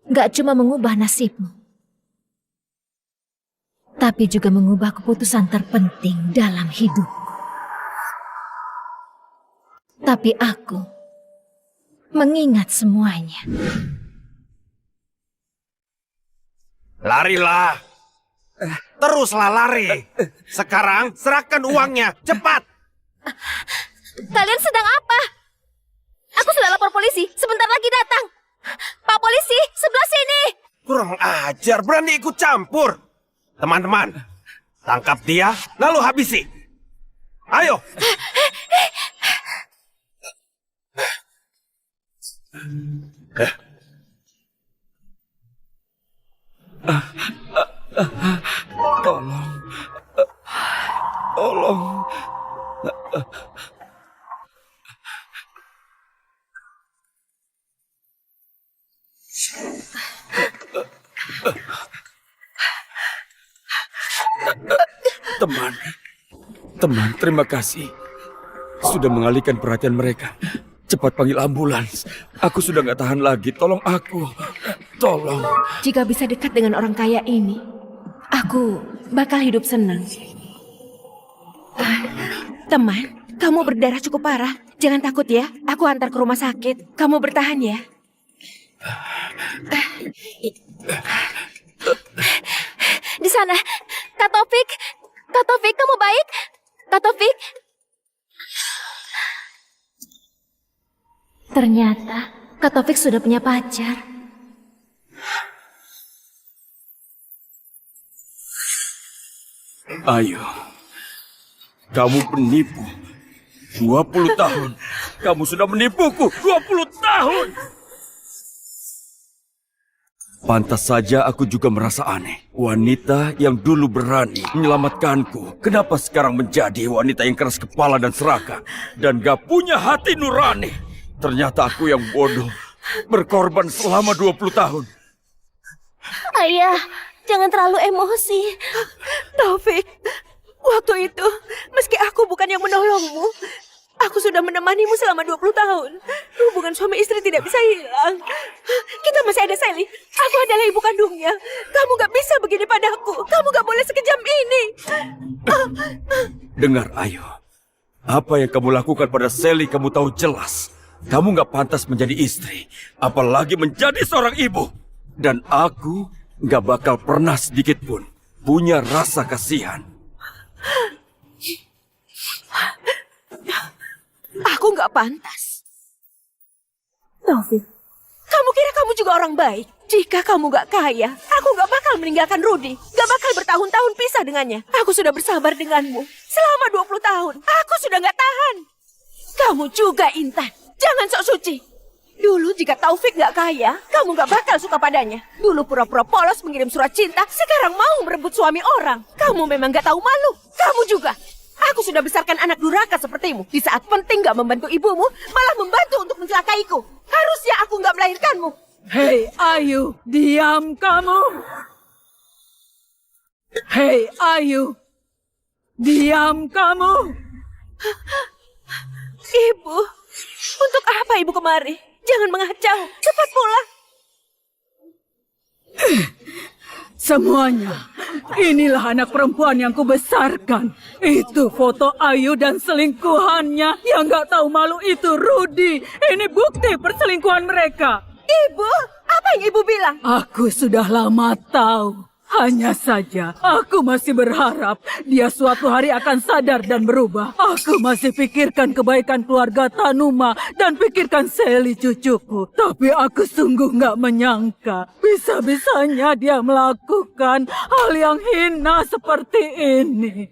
gak cuma mengubah nasibmu, tapi juga mengubah keputusan terpenting dalam hidupku. Tapi aku mengingat semuanya. Larilah. Teruslah lari. Sekarang serahkan uangnya, cepat. Kalian sedang apa? Aku sudah lapor polisi, sebentar lagi datang. Pak polisi, sebelah sini. Kurang ajar, berani ikut campur. Teman-teman, tangkap dia, lalu habisi. Ayo. Tolong. Teman, terima kasih sudah mengalihkan perhatian mereka. Cepat panggil ambulans. Aku sudah nggak tahan lagi. Tolong aku. Tolong. Jika bisa dekat dengan orang kaya ini, aku bakal hidup senang. Teman, kamu berdarah cukup parah. Jangan takut ya, aku antar ke rumah sakit. Kamu bertahan ya. Di sana, Kak Taufik. Kak Taufik, kamu baik? Kak Taufik. Ternyata Kak Taufik sudah punya pacar. Ayo. Kamu penipu. 20 tahun. Kamu sudah menipuku. 20 tahun. Pantas saja aku juga merasa aneh. Wanita yang dulu berani menyelamatkanku, kenapa sekarang menjadi wanita yang keras kepala dan serakah dan gak punya hati nurani? Ternyata aku yang bodoh, berkorban selama 20 tahun. Ayah, jangan terlalu emosi. Taufik, waktu itu, meski aku bukan yang menolongmu, aku sudah menemanimu selama 20 tahun. Hubungan suami istri tidak bisa hilang. Kita masih ada Sally. Aku adalah ibu kandungnya. Kamu gak bisa begini padaku. Kamu gak boleh sekejam ini. Dengar, Ayu. Apa yang kamu lakukan pada Sally kamu tahu jelas. Kamu gak pantas menjadi istri, apalagi menjadi seorang ibu. Dan aku gak bakal pernah sedikit pun punya rasa kasihan. Aku gak pantas. Taufik, kamu kira kamu juga orang baik? Jika kamu gak kaya, aku gak bakal meninggalkan Rudy. Gak bakal bertahun-tahun pisah dengannya. Aku sudah bersabar denganmu selama 20 tahun. Aku sudah gak tahan. Kamu juga, Intan. Jangan sok suci. Dulu jika Taufik gak kaya, kamu gak bakal suka padanya. Dulu pura-pura polos mengirim surat cinta, sekarang mau merebut suami orang. Kamu memang gak tahu malu. Kamu juga. Aku sudah besarkan anak durhaka sepertimu. Di saat penting gak membantu ibumu, malah membantu untuk mencelakaiku. Harusnya aku gak melahirkanmu. Hei Ayu, diam kamu. Hei Ayu, diam kamu. Ibu, untuk apa ibu kemari? Jangan mengacau, cepat pulang. Semuanya, inilah anak perempuan yang kubesarkan. Itu foto Ayu dan selingkuhannya. Yang gak tahu malu itu Rudy. Ini bukti perselingkuhan mereka. Ibu, apa yang ibu bilang? Aku sudah lama tahu. Hanya saja, aku masih berharap dia suatu hari akan sadar dan berubah. Aku masih pikirkan kebaikan keluarga Tanuma dan pikirkan Sally cucuku. Tapi aku sungguh gak menyangka bisa-bisanya dia melakukan hal yang hina seperti ini.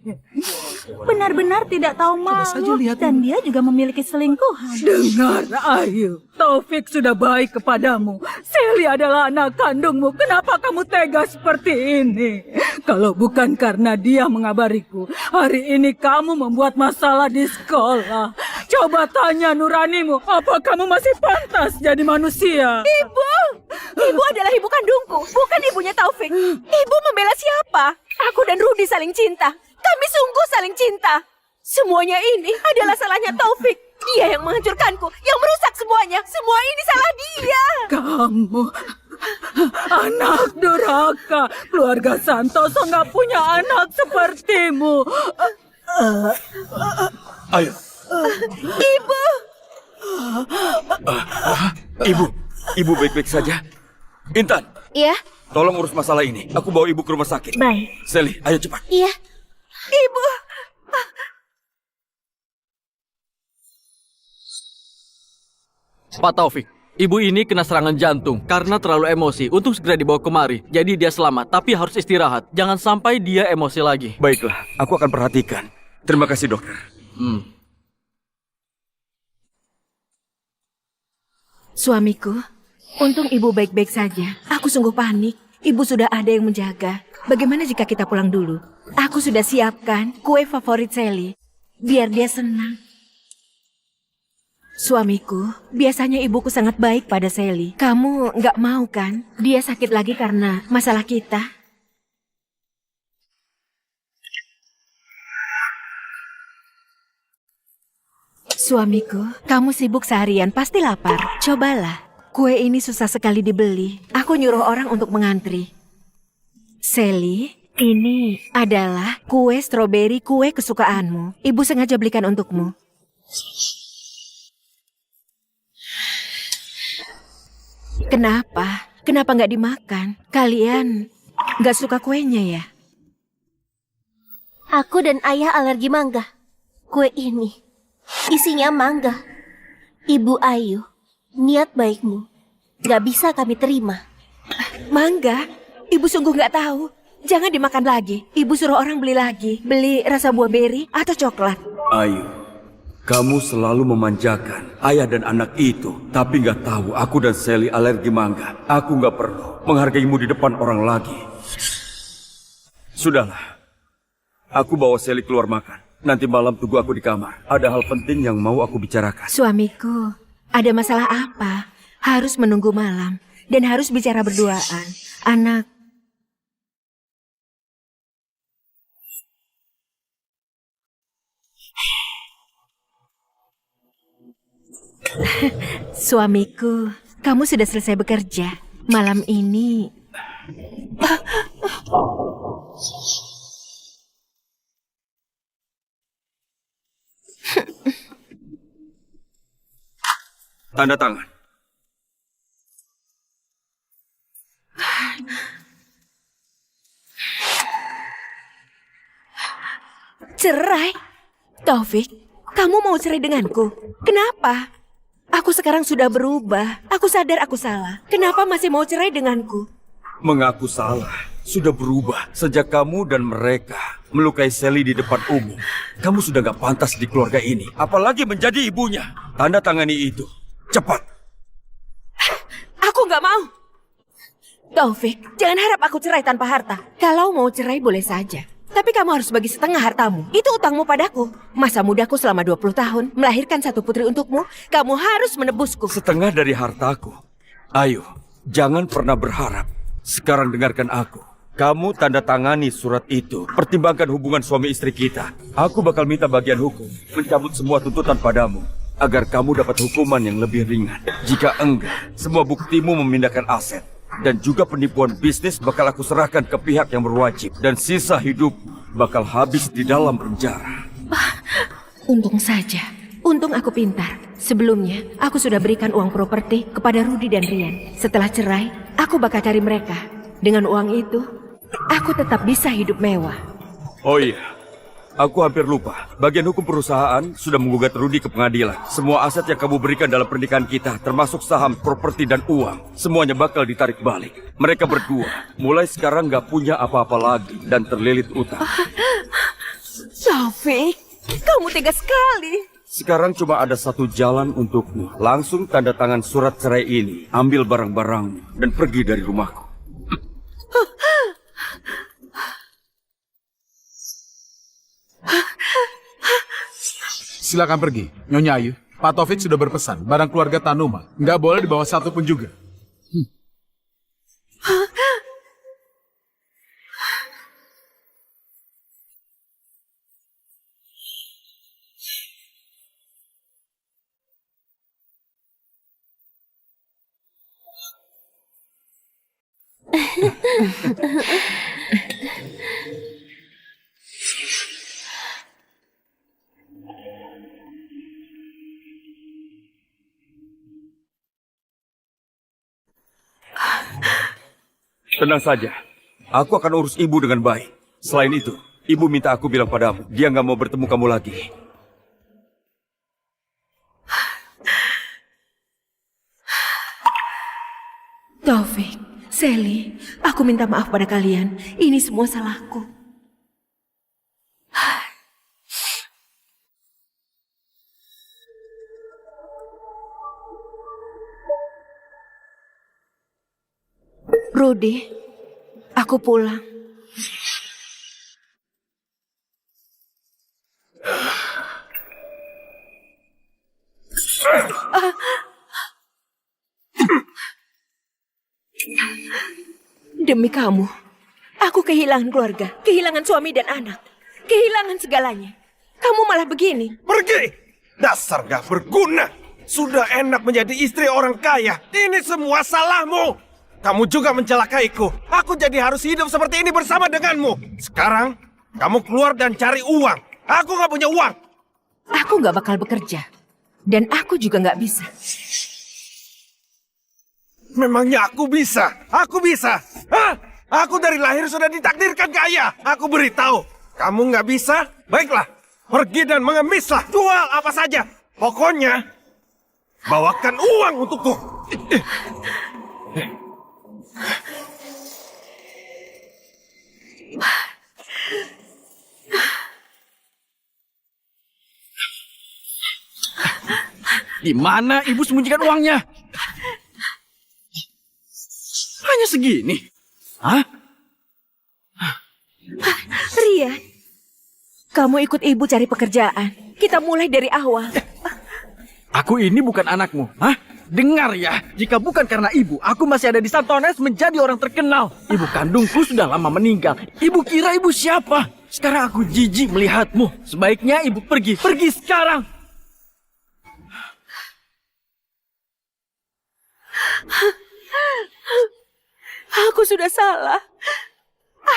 Benar-benar tidak tahu malu dan dia juga memiliki selingkuhan. Dengar, Ayu. Taufik sudah baik kepadamu. Sally adalah anak kandungmu. Kenapa kamu tega seperti ini? Kalau bukan karena dia mengabariku, hari ini kamu membuat masalah di sekolah. Coba tanya nuranimu, apa kamu masih pantas jadi manusia? Ibu! Ibu adalah ibu kandungku, bukan ibunya Taufik. Ibu membela siapa? Aku dan Rudy saling cinta. Kami sungguh saling cinta. Semuanya ini adalah salahnya Taufik. Dia yang menghancurkanku, yang merusak semuanya. Semua ini salah dia. Kamu anak durhaka. Keluarga Santoso nggak punya anak sepertimu. Ayo. Ibu! Ibu baik-baik saja. Intan. Iya? Tolong urus masalah ini. Aku bawa ibu ke rumah sakit. Baik. Sally, ayo cepat. Iya. Ibu! Pak Taufik, ibu ini kena serangan jantung karena terlalu emosi untuk segera dibawa kemari. Jadi dia selamat, tapi harus istirahat. Jangan sampai dia emosi lagi. Baiklah, aku akan perhatikan. Terima kasih, dokter. Suamiku, untung ibu baik-baik saja. Aku sungguh panik. Ibu sudah ada yang menjaga. Bagaimana jika kita pulang dulu? Aku sudah siapkan kue favorit Sally. Biar dia senang. Suamiku, biasanya ibuku sangat baik pada Sally. Kamu nggak mau kan? Dia sakit lagi karena masalah kita. Suamiku, kamu sibuk seharian, pasti lapar. Cobalah. Kue ini susah sekali dibeli. Aku nyuruh orang untuk mengantri. Sally, ini adalah kue stroberi, kue kesukaanmu. Ibu sengaja belikan untukmu. Kenapa? Kenapa nggak dimakan? Kalian nggak suka kuenya ya? Aku dan ayah alergi mangga. Kue ini isinya mangga. Ibu Ayu, niat baikmu gak bisa kami terima. Mangga? Ibu sungguh nggak tahu. Jangan dimakan lagi. Ibu suruh orang beli lagi. Beli rasa buah beri atau coklat. Ayu, kamu selalu memanjakan ayah dan anak itu. Tapi nggak tahu aku dan Sally alergi mangga. Aku nggak perlu menghargaimu di depan orang lagi. Sudahlah. Aku bawa Sally keluar makan. Nanti malam tunggu aku di kamar. Ada hal penting yang mau aku bicarakan. Suamiku, ada masalah apa? Harus menunggu malam dan harus bicara berduaan. Anak. Suamiku, kamu sudah selesai bekerja. Malam ini tanda tangan. cerai. Taufik, kamu mau cerai denganku? Kenapa? Aku sekarang sudah berubah. Aku sadar aku salah. Kenapa masih mau cerai denganku? Mengaku salah sudah berubah sejak kamu dan mereka melukai Sally di depan umum. Kamu sudah gak pantas di keluarga ini, apalagi menjadi ibunya. Tanda tangani itu, cepat. Aku nggak mau. Taufik, jangan harap aku cerai tanpa harta. Kalau mau cerai boleh saja. Tapi kamu harus bagi setengah hartamu. Itu utangmu padaku. Masa mudaku selama 20 tahun, melahirkan satu putri untukmu, kamu harus menebusku. Setengah dari hartaku. Ayo, jangan pernah berharap. Sekarang dengarkan aku. Kamu tanda tangani surat itu. Pertimbangkan hubungan suami istri kita. Aku bakal minta bagian hukum mencabut semua tuntutan padamu agar kamu dapat hukuman yang lebih ringan. Jika enggak, semua buktimu memindahkan aset dan juga penipuan bisnis bakal aku serahkan ke pihak yang berwajib. Dan sisa hidup bakal habis di dalam penjara. Untung saja. Untung aku pintar. Sebelumnya, aku sudah berikan uang properti kepada Rudy dan Rian. Setelah cerai, aku bakal cari mereka. Dengan uang itu, aku tetap bisa hidup mewah. Oh iya, aku hampir lupa. Bagian hukum perusahaan sudah menggugat Rudy ke pengadilan. Semua aset yang kamu berikan dalam pernikahan kita, termasuk saham, properti, dan uang, semuanya bakal ditarik balik. Mereka berdua mulai sekarang gak punya apa-apa lagi dan terlilit utang. Taufik, kamu tega sekali. Sekarang cuma ada satu jalan untukmu. Langsung tanda tangan surat cerai ini, ambil barang-barangmu, dan pergi dari rumahku. Silakan pergi, Nyonya Ayu. Pak Taufik sudah berpesan, barang keluarga Tanuma nggak boleh dibawa satu pun juga. Tenang saja, aku akan urus ibu dengan baik. Selain itu, ibu minta aku bilang padamu, dia nggak mau bertemu kamu lagi. Taufik, Sally, aku minta maaf pada kalian. Ini semua salahku. Rudy, aku pulang. Demi kamu, aku kehilangan keluarga, kehilangan suami dan anak, kehilangan segalanya. Kamu malah begini. Pergi! Dasar gak berguna. Sudah enak menjadi istri orang kaya. Ini semua salahmu. Kamu juga mencelakaiku. Aku jadi harus hidup seperti ini bersama denganmu. Sekarang, kamu keluar dan cari uang. Aku gak punya uang. Aku nggak bakal bekerja. Dan aku juga nggak bisa. Memangnya aku bisa? Aku bisa? Hah? Aku dari lahir sudah ditakdirkan kaya. Aku beritahu, kamu nggak bisa? Baiklah, pergi dan mengemislah. Jual apa saja. Pokoknya, bawakan uang untukku. Di mana ibu sembunyikan uangnya? Hanya segini. Hah? Rian, kamu ikut ibu cari pekerjaan. Kita mulai dari awal. Aku ini bukan anakmu. Hah? Dengar ya, jika bukan karena ibu, aku masih ada di Santones menjadi orang terkenal. Ibu kandungku sudah lama meninggal. Ibu kira ibu siapa? Sekarang aku jijik melihatmu. Sebaiknya ibu pergi. Pergi sekarang. Aku sudah salah.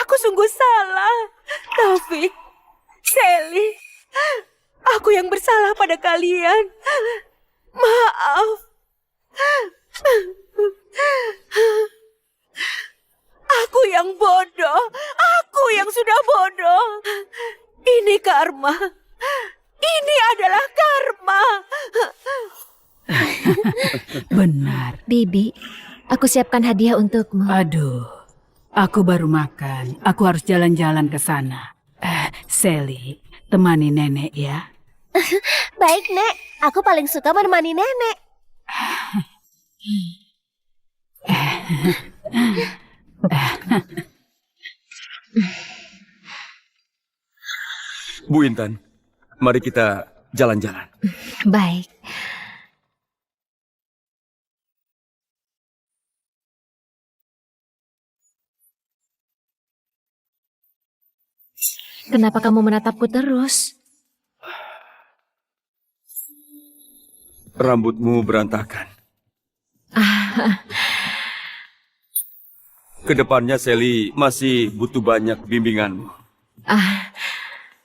Aku sungguh salah. Taufik, Sally, aku yang bersalah pada kalian. Maaf. Aku yang bodoh. Aku yang sudah bodoh. Ini karma. Ini adalah karma. Benar. Bibi, aku siapkan hadiah untukmu. Aduh, aku baru makan. Aku harus jalan-jalan ke sana. Sally, temani nenek ya. Baik, Nek. Aku paling suka menemani nenek. Bu Intan, mari kita jalan-jalan. Baik. Kenapa kamu menatapku terus? Rambutmu berantakan. Kedepannya Sally masih butuh banyak bimbinganmu.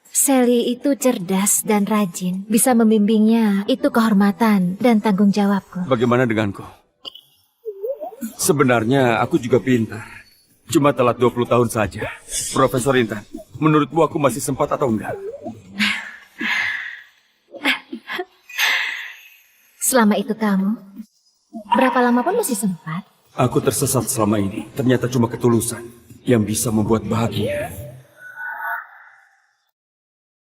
Sally itu cerdas dan rajin. Bisa membimbingnya, itu kehormatan dan tanggung jawabku. Bagaimana denganku? Sebenarnya aku juga pintar. Cuma telat 20 tahun saja. Profesor Intan, menurutmu aku masih sempat atau enggak? Selama itu kamu, berapa lama pun masih sempat. Aku tersesat selama ini. Ternyata cuma ketulusan yang bisa membuat bahagia.